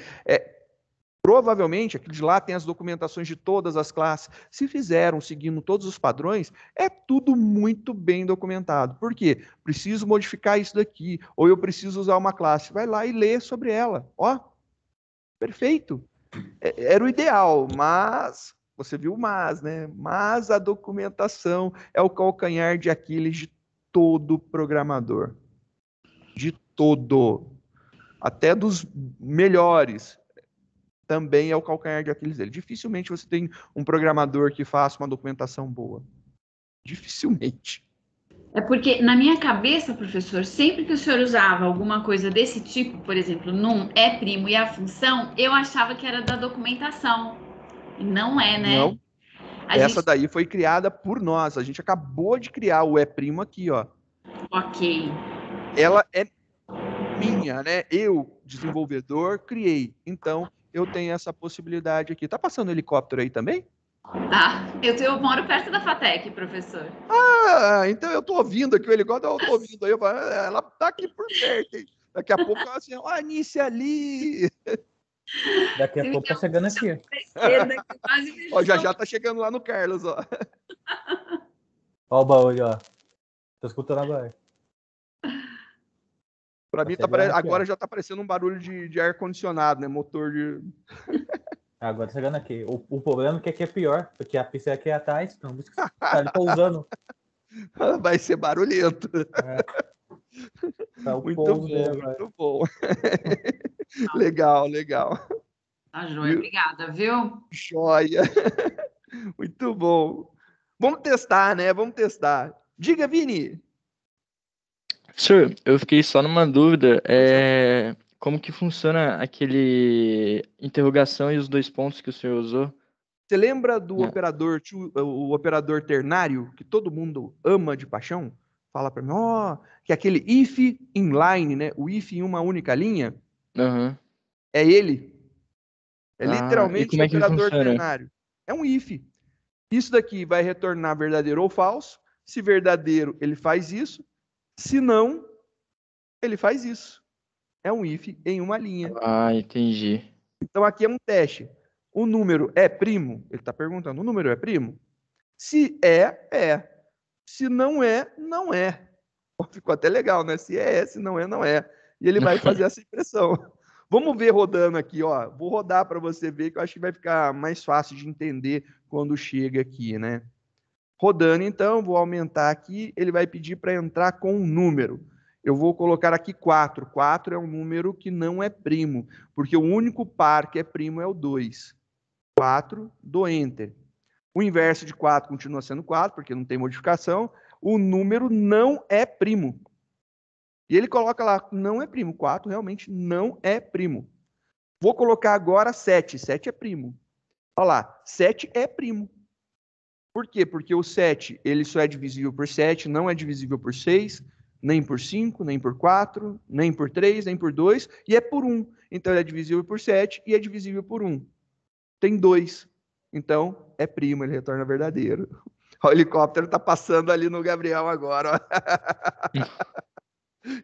Provavelmente, aquilo de lá tem as documentações de todas as classes. Se fizeram seguindo todos os padrões, é tudo muito bem documentado. Por quê? Preciso modificar isso daqui, ou eu preciso usar uma classe. Vai lá e lê sobre ela. Ó, perfeito. Era o ideal, mas... Você viu o mas, né? Mas a documentação é o calcanhar de Aquiles de todo programador. De todo. Até dos melhores. Também é o calcanhar de Aquiles dele. Dificilmente você tem um programador que faça uma documentação boa. Dificilmente. É porque, na minha cabeça, professor, sempre que o senhor usava alguma coisa desse tipo, por exemplo, num é primo e a função, eu achava que era da documentação. E não é, né? Não. Essa daí foi criada por nós. A gente acabou de criar o é primo aqui, ó. Ok. Ela é minha, né? Eu, desenvolvedor, criei. Então, eu tenho essa possibilidade aqui. Tá passando helicóptero aí também? Ah, eu moro perto da FATEC, professor. Ah, então eu tô ouvindo aqui o helicóptero, eu tô ouvindo aí. Ela tá aqui por perto, hein? Daqui a pouco ela assim, ó, a Anice ali. Daqui a pouco tá chegando aqui. Ó, já tá chegando lá no Carlos, ó. Ó o baú aí, ó. Tô escutando agora. Pra mim, agora já tá parecendo um barulho de ar-condicionado, né? Motor de... Agora tá chegando aqui. O problema é que aqui é pior, porque a pista aqui é atrás, então tá ali pousando. Vai ser barulhento. Tá muito bom, muito bom. Legal. Tá joia, obrigada, viu? Joia. Muito bom. Vamos testar, né? Vamos testar. Diga, Vini. Professor, eu fiquei só numa dúvida. Como que funciona aquele interrogação e os 2 pontos que o senhor usou? Você lembra do o operador ternário, que todo mundo ama de paixão? Fala para mim, que é aquele if inline, né? O if em uma única linha. Uhum. É ele. É E literalmente como o é que operador funciona? ternário. É um if. Isso daqui vai retornar verdadeiro ou falso. Se verdadeiro, ele faz isso. Se não, ele faz isso. É um if em uma linha. Ah, entendi. Então aqui é um teste. O número é primo? Ele está perguntando, o número é primo? Se é. Se não é, não é. Ficou até legal, né? Se é, se não é, não é. E ele vai fazer essa impressão. Vamos ver rodando aqui, ó. Vou rodar para você ver, que eu acho que vai ficar mais fácil de entender quando chega aqui, né? Rodando, então, vou aumentar aqui. Ele vai pedir para entrar com um número. Eu vou colocar aqui 4. 4 é um número que não é primo, porque o único par que é primo é o 2. 4, dou Enter. O inverso de 4 continua sendo 4, porque não tem modificação. O número não é primo. E ele coloca lá, não é primo. 4 realmente não é primo. Vou colocar agora 7. 7 é primo. Olha lá, 7 é primo. Por quê? Porque o 7 ele só é divisível por 7, não é divisível por 6, nem por 5, nem por 4, nem por 3, nem por 2, e é por 1. Então ele é divisível por 7 e é divisível por 1. Tem 2. Então é primo, ele retorna verdadeiro. O helicóptero está passando ali no Gabriel agora.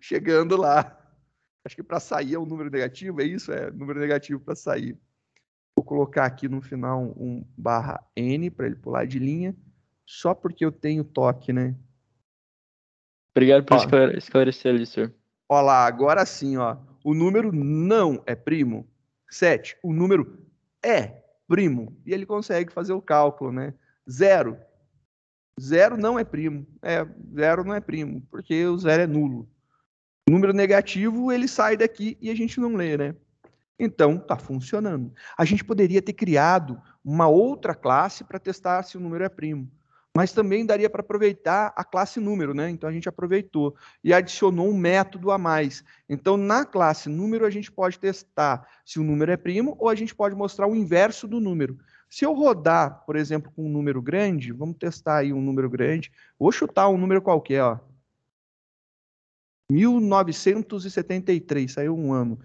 Chegando lá. Acho que para sair é um número negativo, é isso? É número negativo para sair. Vou colocar aqui no final um /n para ele pular de linha, só porque eu tenho toque, né? Obrigado por esclarecer ali, senhor. Olha lá, agora sim, ó. O número não é primo. 7. O número é primo. E ele consegue fazer o cálculo, né? 0. 0 não é primo. 0 não é primo, porque o 0 é nulo. O número negativo, ele sai daqui e a gente não lê, né? Então, está funcionando. A gente poderia ter criado uma outra classe para testar se o número é primo. Mas também daria para aproveitar a classe número, né? Então, a gente aproveitou e adicionou um método a mais. Então, na classe número, a gente pode testar se o número é primo ou a gente pode mostrar o inverso do número. Se eu rodar, por exemplo, com um número grande, vamos testar aí um número grande. Vou chutar um número qualquer, ó. 1973, saiu um ano.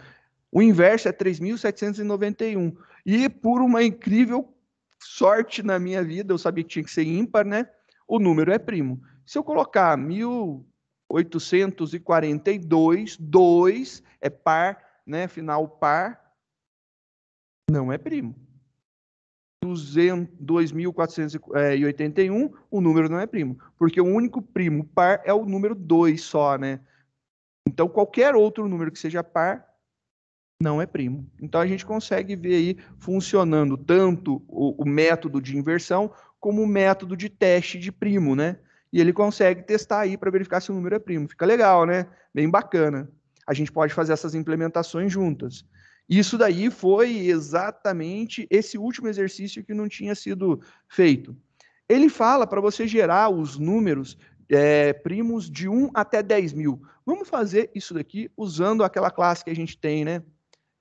O inverso é 3.791. E por uma incrível sorte na minha vida, eu sabia que tinha que ser ímpar, né? O número é primo. Se eu colocar 1842, 2 é par, né? Final par, não é primo. 2.481, o número não é primo. Porque o único primo par é o número 2 só, né? Então, qualquer outro número que seja par, não é primo. Então, a gente consegue ver aí funcionando tanto o método de inversão como o método de teste de primo, né? E ele consegue testar aí para verificar se o número é primo. Fica legal, né? Bem bacana. A gente pode fazer essas implementações juntas. Isso daí foi exatamente esse último exercício que não tinha sido feito. Ele fala para você gerar os números primos de 1 até 10 mil. Vamos fazer isso daqui usando aquela classe que a gente tem, né?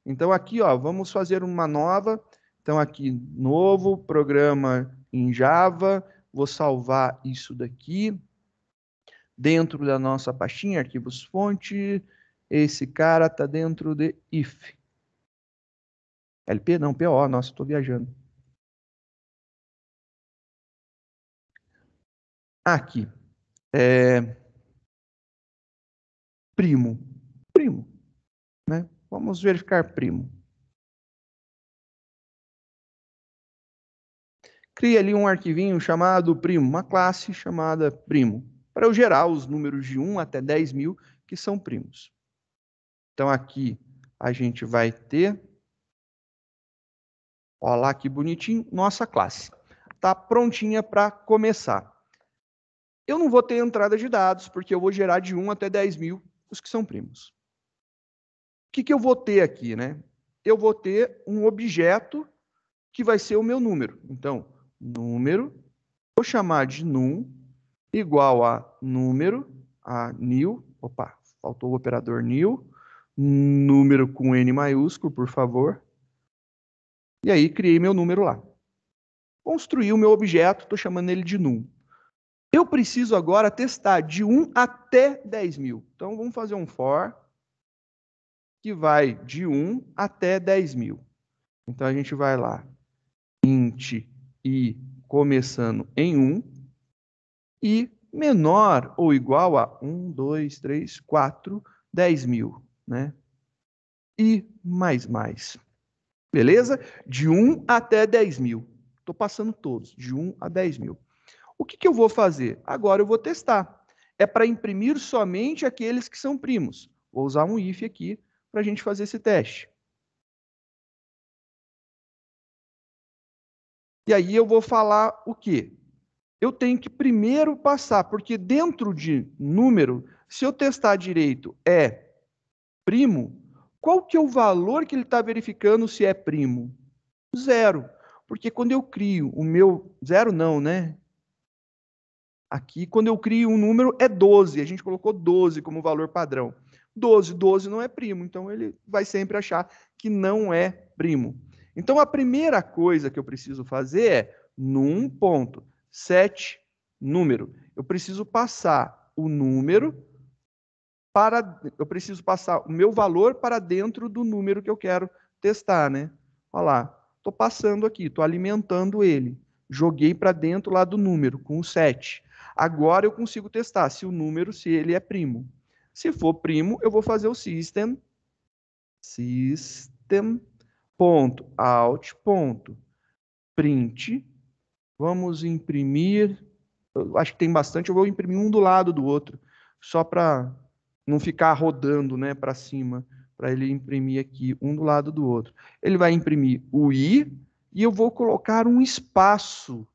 Então, aqui, ó, vamos fazer uma nova. Então, aqui, novo programa em Java. Vou salvar isso daqui. Dentro da nossa pastinha, arquivos fonte. Esse cara está dentro de if. LP não, PO. Nossa, estou viajando. Aqui. Primo. Primo. Né? Vamos verificar primo. Cria ali um arquivinho chamado primo, uma classe chamada primo, para eu gerar os números de 1 até 10 mil que são primos. Então, aqui a gente vai ter, olha lá que bonitinho, nossa classe. Está prontinha para começar. Eu não vou ter entrada de dados, porque eu vou gerar de 1 até 10 mil os que são primos. O que eu vou ter aqui, né? Eu vou ter um objeto que vai ser o meu número. Então, número, vou chamar de num, igual a número, a new, opa, faltou o operador new, número com N maiúsculo, por favor. E aí, criei meu número lá. Construí o meu objeto, estou chamando ele de num. Eu preciso agora testar de 1 até 10 mil. Então, vamos fazer um for que vai de 1 até 10 mil. Então, a gente vai lá, int i começando em 1 e menor ou igual a 1, 2, 3, 4, 10 mil, né? E mais. Beleza? De 1 até 10 mil. Estou passando todos, de 1 a 10 mil. O que eu vou fazer? Agora eu vou testar. É para imprimir somente aqueles que são primos. Vou usar um if aqui para a gente fazer esse teste. E aí eu vou falar o quê? Eu tenho que primeiro passar, porque dentro de número, se eu testar direito é primo, qual que é o valor que ele está verificando se é primo? 0. Porque quando eu crio o meu... 0 não, né? Aqui, quando eu crio um número, é 12. A gente colocou 12 como valor padrão. 12 não é primo, então ele vai sempre achar que não é primo. Então, a primeira coisa que eu preciso fazer é, num ponto, set número. Eu preciso passar o número para... Eu preciso passar o meu valor para dentro do número que eu quero testar, né? Olha lá, estou passando aqui, estou alimentando ele. Joguei para dentro lá do número, com o 7. Agora eu consigo testar se o número, se ele é primo. Se for primo, eu vou fazer o system.out.print. Vamos imprimir, eu acho que tem bastante, eu vou imprimir um do lado do outro, só para não ficar rodando, né, para cima, para ele imprimir aqui um do lado do outro. Ele vai imprimir o I e eu vou colocar um espaço.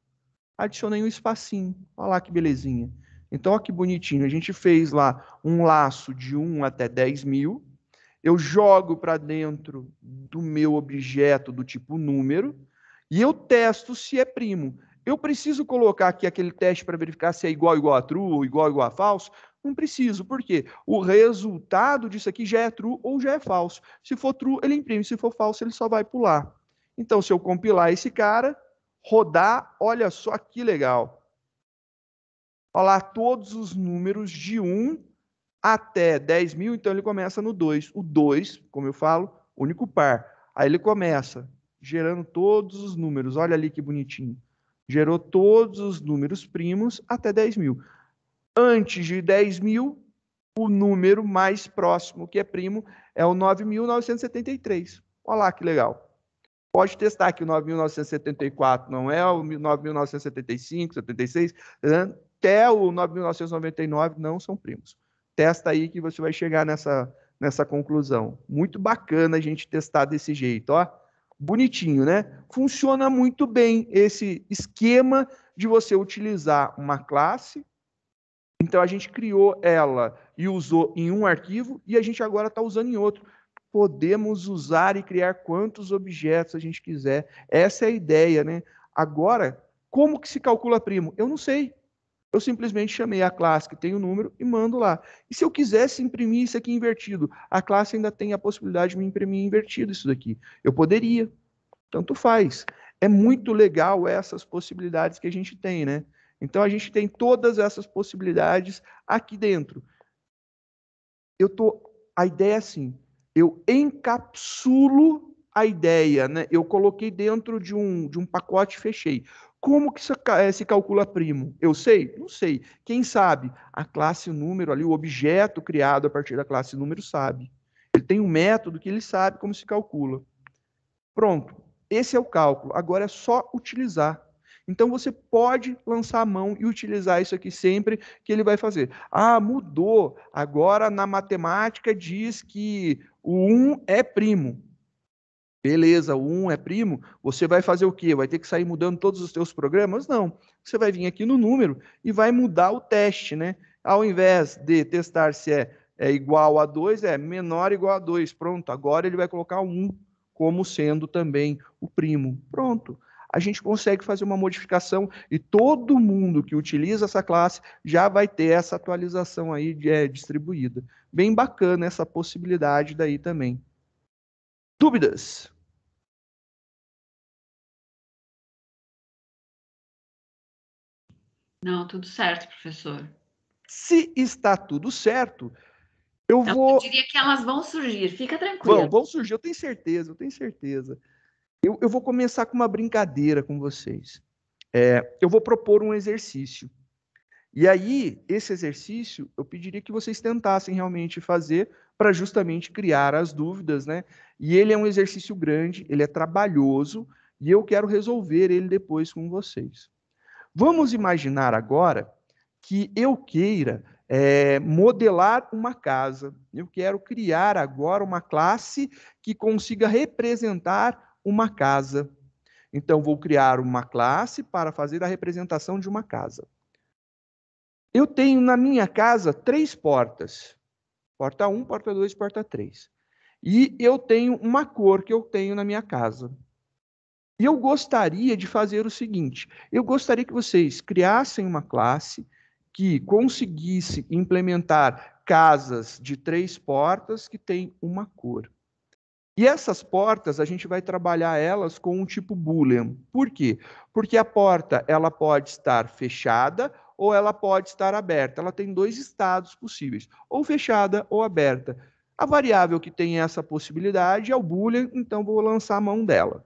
Adicionei um espacinho. Olha lá que belezinha. Então, olha que bonitinho. A gente fez lá um laço de 1 até 10.000. Eu jogo para dentro do meu objeto do tipo número e eu testo se é primo. Eu preciso colocar aqui aquele teste para verificar se é igual a true ou igual a falso? Não preciso, por quê? O resultado disso aqui já é true ou já é falso. Se for true, ele imprime. Se for falso, ele só vai pular. Então, se eu compilar esse cara, rodar, olha só que legal. Olha lá, todos os números de 1 até 10.000, então ele começa no 2. O 2, como eu falo, único par. Aí ele começa gerando todos os números. Olha ali que bonitinho. Gerou todos os números primos até 10.000. Antes de 10.000, o número mais próximo que é primo é o 9.973. Olha lá que legal. Pode testar que o 9.974 não é o 9.975, 76, até o 9.999 não são primos. Testa aí que você vai chegar nessa conclusão. Muito bacana a gente testar desse jeito, ó. Bonitinho, né? Funciona muito bem esse esquema de você utilizar uma classe. Então, a gente criou ela e usou em um arquivo e a gente agora está usando em outro. Podemos usar e criar quantos objetos a gente quiser. Essa é a ideia, né? Agora, como que se calcula primo? Eu não sei. Eu simplesmente chamei a classe que tem o número e mando lá. E se eu quisesse imprimir isso aqui invertido? A classe ainda tem a possibilidade de me imprimir invertido isso daqui. Eu poderia. Tanto faz. É muito legal essas possibilidades que a gente tem, né? Então, a gente tem todas essas possibilidades aqui dentro. A ideia é assim, eu encapsulo a ideia, né? Eu coloquei dentro de um pacote e fechei. Como que se calcula primo? Eu sei? Não sei. Quem sabe? A classe número ali, o objeto criado a partir da classe número sabe. Ele tem um método que ele sabe como se calcula. Pronto. Esse é o cálculo. Agora é só utilizar. Então, você pode lançar a mão e utilizar isso aqui sempre que ele vai fazer. Ah, mudou. Agora, na matemática, diz que o 1 é primo. Beleza, o 1 é primo. Você vai fazer o quê? Vai ter que sair mudando todos os seus programas? Não. Você vai vir aqui no número e vai mudar o teste, né? Ao invés de testar se é igual a 2, é menor ou igual a 2. Pronto, agora ele vai colocar 1 como sendo também o primo. Pronto. A gente consegue fazer uma modificação e todo mundo que utiliza essa classe já vai ter essa atualização aí distribuída. Bem bacana essa possibilidade daí também. Dúvidas? Não, tudo certo, professor. Se está tudo certo, eu Então, vou... eu diria que elas vão surgir, fica tranquilo. Vão surgir, eu tenho certeza, eu tenho certeza. Eu vou começar com uma brincadeira com vocês. Eu vou propor um exercício. E aí, esse exercício, eu pediria que vocês tentassem realmente fazer para justamente criar as dúvidas, né? E ele é um exercício grande, ele é trabalhoso, e eu quero resolver ele depois com vocês. Vamos imaginar agora que eu queira modelar uma casa. Eu quero criar agora uma classe que consiga representar uma casa. Então, vou criar uma classe para fazer a representação de uma casa. Eu tenho na minha casa 3 portas. Porta 1, porta 2, porta 3. E eu tenho uma cor que eu tenho na minha casa. E eu gostaria de fazer o seguinte, eu gostaria que vocês criassem uma classe que conseguisse implementar casas de 3 portas que têm uma cor. E essas portas, a gente vai trabalhar elas com um tipo boolean. Por quê? Porque a porta ela pode estar fechada ou ela pode estar aberta. Ela tem 2 estados possíveis, ou fechada ou aberta. A variável que tem essa possibilidade é o boolean, então vou lançar a mão dela.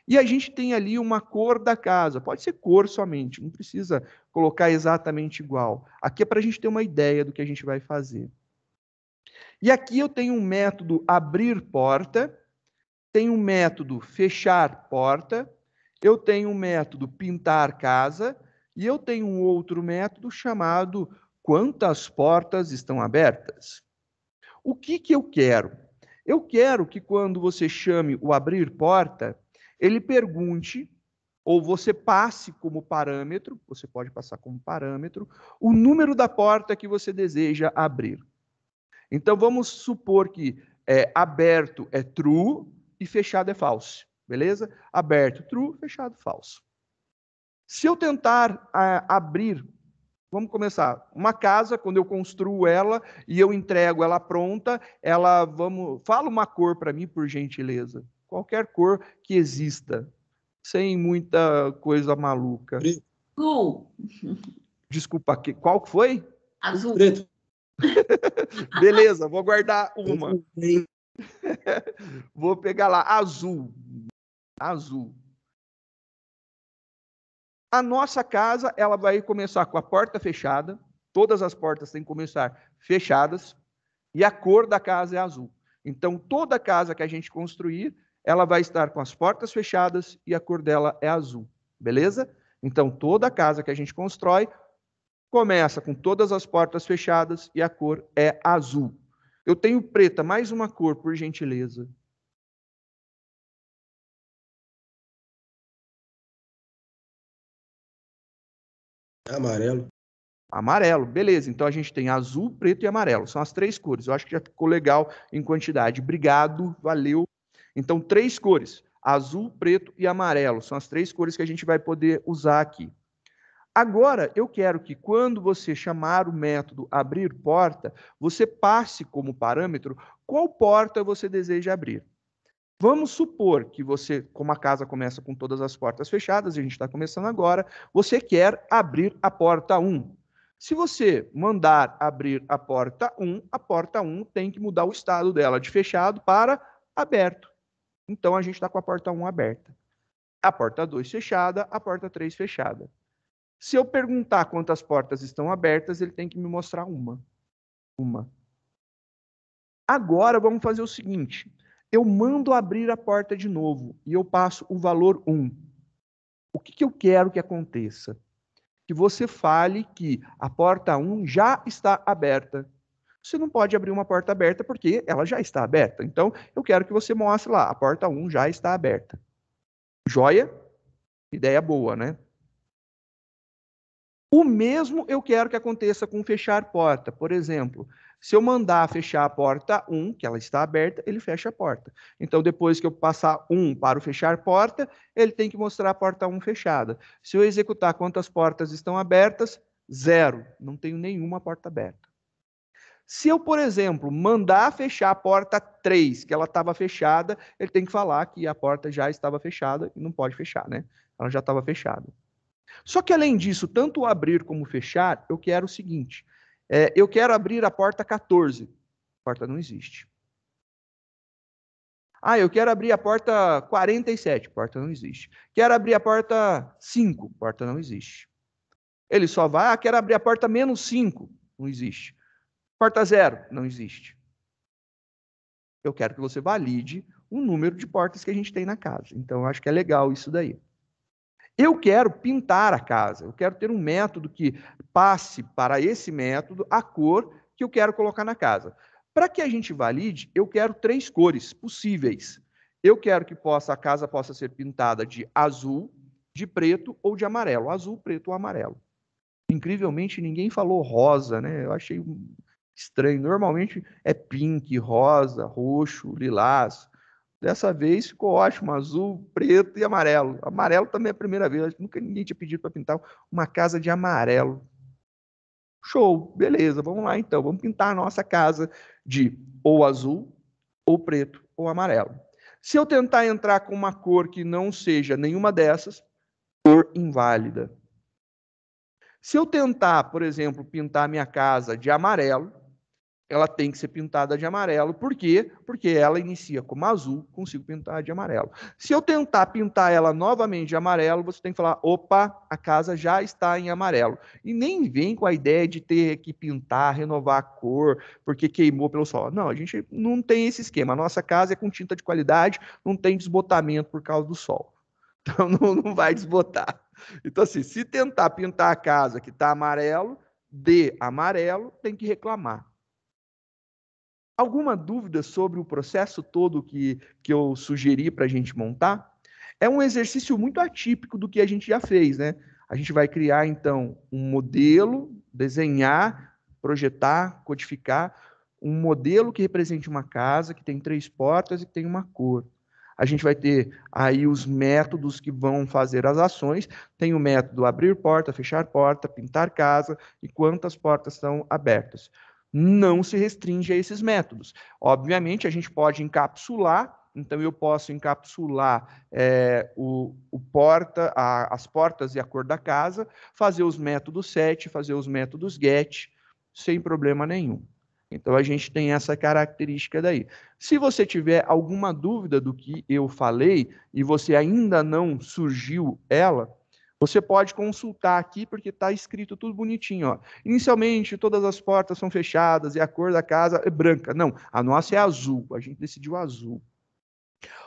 E a gente tem ali uma cor da casa. Pode ser cor somente, não precisa colocar exatamente igual. Aqui é para a gente ter uma ideia do que a gente vai fazer. E aqui eu tenho um método abrir porta, tenho um método fechar porta, eu tenho um método pintar casa, e eu tenho um outro método chamado quantas portas estão abertas. O que eu quero? Eu quero que quando você chame o abrir porta, ele pergunte, ou você passe como parâmetro, você pode passar como parâmetro, o número da porta que você deseja abrir. Então, vamos supor que aberto é true e fechado é false, beleza? Aberto, true, fechado, falso. Se eu tentar abrir, vamos começar, uma casa, quando eu construo ela e eu entrego ela pronta, fala uma cor para mim, por gentileza. Qualquer cor que exista, sem muita coisa maluca. Azul. Desculpa, qual foi? Azul. Preto. Beleza, vou guardar uma. Vou pegar lá, azul. Azul. A nossa casa, ela vai começar com a porta fechada. Todas as portas têm que começar fechadas. E a cor da casa é azul. Então, toda casa que a gente construir, ela vai estar com as portas fechadas e a cor dela é azul. Beleza? Então, toda casa que a gente constrói começa com todas as portas fechadas e a cor é azul. Eu tenho preta, mais uma cor, por gentileza. Amarelo. Amarelo, beleza. Então a gente tem azul, preto e amarelo. São as 3 cores. Eu acho que já ficou legal em quantidade. Obrigado, valeu. Então, 3 cores. Azul, preto e amarelo. São as 3 cores que a gente vai poder usar aqui. Agora, eu quero que quando você chamar o método abrir porta, você passe como parâmetro qual porta você deseja abrir. Vamos supor que você, como a casa começa com todas as portas fechadas, e a gente está começando agora, você quer abrir a porta 1. Se você mandar abrir a porta 1 tem que mudar o estado dela de fechado para aberto. Então, a gente está com a porta 1 aberta. A porta 2 fechada, a porta 3 fechada. Se eu perguntar quantas portas estão abertas, ele tem que me mostrar uma. Agora, vamos fazer o seguinte. Eu mando abrir a porta de novo e eu passo o valor 1. O que eu quero que aconteça? Que você fale que a porta 1 já está aberta. Você não pode abrir uma porta aberta porque ela já está aberta. Então, eu quero que você mostre lá, a porta 1 já está aberta. Joia? Ideia boa, né? O mesmo eu quero que aconteça com fechar porta. Por exemplo, se eu mandar fechar a porta 1, que ela está aberta, ele fecha a porta. Então, depois que eu passar 1 para o fechar porta, ele tem que mostrar a porta 1 fechada. Se eu executar quantas portas estão abertas, 0. Não tenho nenhuma porta aberta. Se eu, por exemplo, mandar fechar a porta 3, que ela estava fechada, ele tem que falar que a porta já estava fechada e não pode fechar, né? Ela já estava fechada. Só que, além disso, tanto abrir como fechar, eu quero o seguinte. Eu quero abrir a porta 14. A porta não existe. Eu quero abrir a porta 47. A porta não existe. Quero abrir a porta 5. A porta não existe. Ele só vai, quero abrir a porta menos 5. Não existe. Porta 0. Não existe. Eu quero que você valide o número de portas que a gente tem na casa. Então, eu acho que é legal isso daí. Eu quero pintar a casa, eu quero ter um método que passe para esse método a cor que eu quero colocar na casa. Para que a gente valide, eu quero 3 cores possíveis. Eu quero que a casa possa ser pintada de azul, de preto ou de amarelo. Azul, preto ou amarelo. Incrivelmente, ninguém falou rosa, né? Eu achei estranho. Normalmente é pink, rosa, roxo, lilás. Dessa vez ficou ótimo, azul, preto e amarelo. Amarelo também é a primeira vez, nunca ninguém tinha pedido para pintar uma casa de amarelo. Show, beleza, vamos lá então, vamos pintar a nossa casa de ou azul, ou preto, ou amarelo. Se eu tentar entrar com uma cor que não seja nenhuma dessas, cor inválida. Se eu tentar, por exemplo, pintar minha casa de amarelo, ela tem que ser pintada de amarelo. Por quê? Porque ela inicia como azul, consigo pintar de amarelo. Se eu tentar pintar ela novamente de amarelo, você tem que falar, opa, a casa já está em amarelo. E nem vem com a ideia de ter que pintar, renovar a cor, porque queimou pelo sol. Não, a gente não tem esse esquema. A nossa casa é com tinta de qualidade, não tem desbotamento por causa do sol. Então, não vai desbotar. Então, assim, se tentar pintar a casa que está amarelo, de amarelo, tem que reclamar. Alguma dúvida sobre o processo todo que eu sugeri para a gente montar? É um exercício muito atípico do que a gente já fez, né? A gente vai criar, então, um modelo, desenhar, projetar, codificar, um modelo que represente uma casa, que tem 3 portas e que tem uma cor. A gente vai ter aí os métodos que vão fazer as ações. Tem o método abrir porta, fechar porta, pintar casa e quantas portas estão abertas. Não se restringe a esses métodos. Obviamente, a gente pode encapsular, então eu posso encapsular as portas e a cor da casa, fazer os métodos set, fazer os métodos get, sem problema nenhum. Então, a gente tem essa característica daí. Se você tiver alguma dúvida do que eu falei e você ainda não surgiu ela, você pode consultar aqui, porque está escrito tudo bonitinho. Ó. Inicialmente, todas as portas são fechadas e a cor da casa é branca. Não, a nossa é azul. A gente decidiu azul.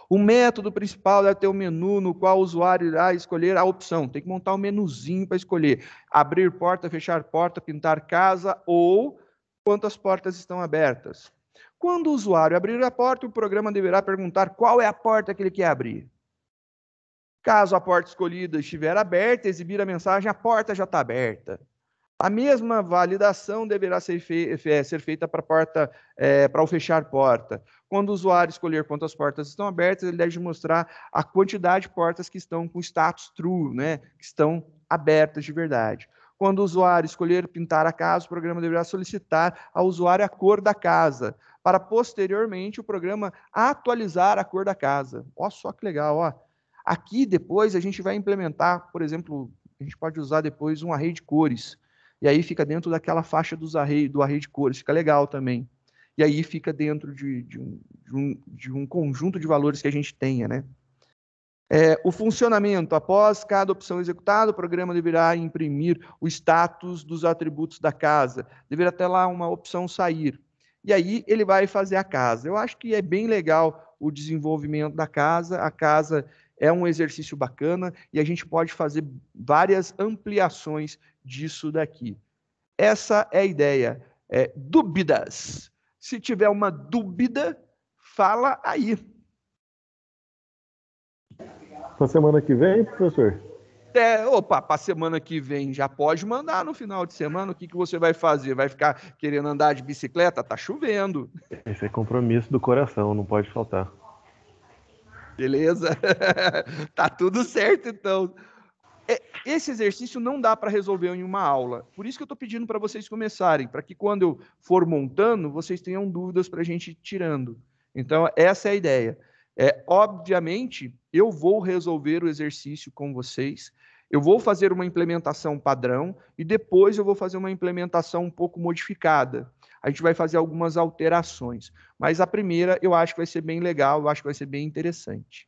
O método principal deve ter um menu no qual o usuário irá escolher a opção. Tem que montar um menuzinho para escolher. Abrir porta, fechar porta, pintar casa ou quantas portas estão abertas. Quando o usuário abrir a porta, o programa deverá perguntar qual é a porta que ele quer abrir. Caso a porta escolhida estiver aberta, exibir a mensagem, a porta já está aberta. A mesma validação deverá ser feita para o fechar porta. Quando o usuário escolher quantas portas estão abertas, ele deve mostrar a quantidade de portas que estão com status true, né? Que estão abertas de verdade. Quando o usuário escolher pintar a casa, o programa deverá solicitar ao usuário a cor da casa, para posteriormente o programa atualizar a cor da casa. Olha só que legal, ó. Aqui depois a gente vai implementar, por exemplo, a gente pode usar depois um array de cores. E aí fica dentro daquela faixa do array de cores, fica legal também. E aí fica dentro de um conjunto de valores que a gente tenha, né? O funcionamento. Após cada opção executada, o programa deverá imprimir o status dos atributos da casa. Deverá ter lá uma opção sair. E aí ele vai fazer a casa. Eu acho que é bem legal o desenvolvimento da casa. A casa é um exercício bacana e a gente pode fazer várias ampliações disso daqui. Essa é a ideia. Dúvidas. Se tiver uma dúvida, fala aí. Para semana que vem, professor? Para a semana que vem já pode mandar no final de semana. O que você vai fazer? Vai ficar querendo andar de bicicleta? Tá chovendo. Esse é compromisso do coração, não pode faltar. Beleza? Tá tudo certo, então. Esse exercício não dá para resolver em uma aula. Por isso que eu estou pedindo para vocês começarem, para que quando eu for montando, vocês tenham dúvidas para a gente ir tirando. Então, essa é a ideia. Obviamente, eu vou resolver o exercício com vocês, eu vou fazer uma implementação padrão e depois eu vou fazer uma implementação um pouco modificada. A gente vai fazer algumas alterações, mas a primeira eu acho que vai ser bem legal, eu acho que vai ser bem interessante.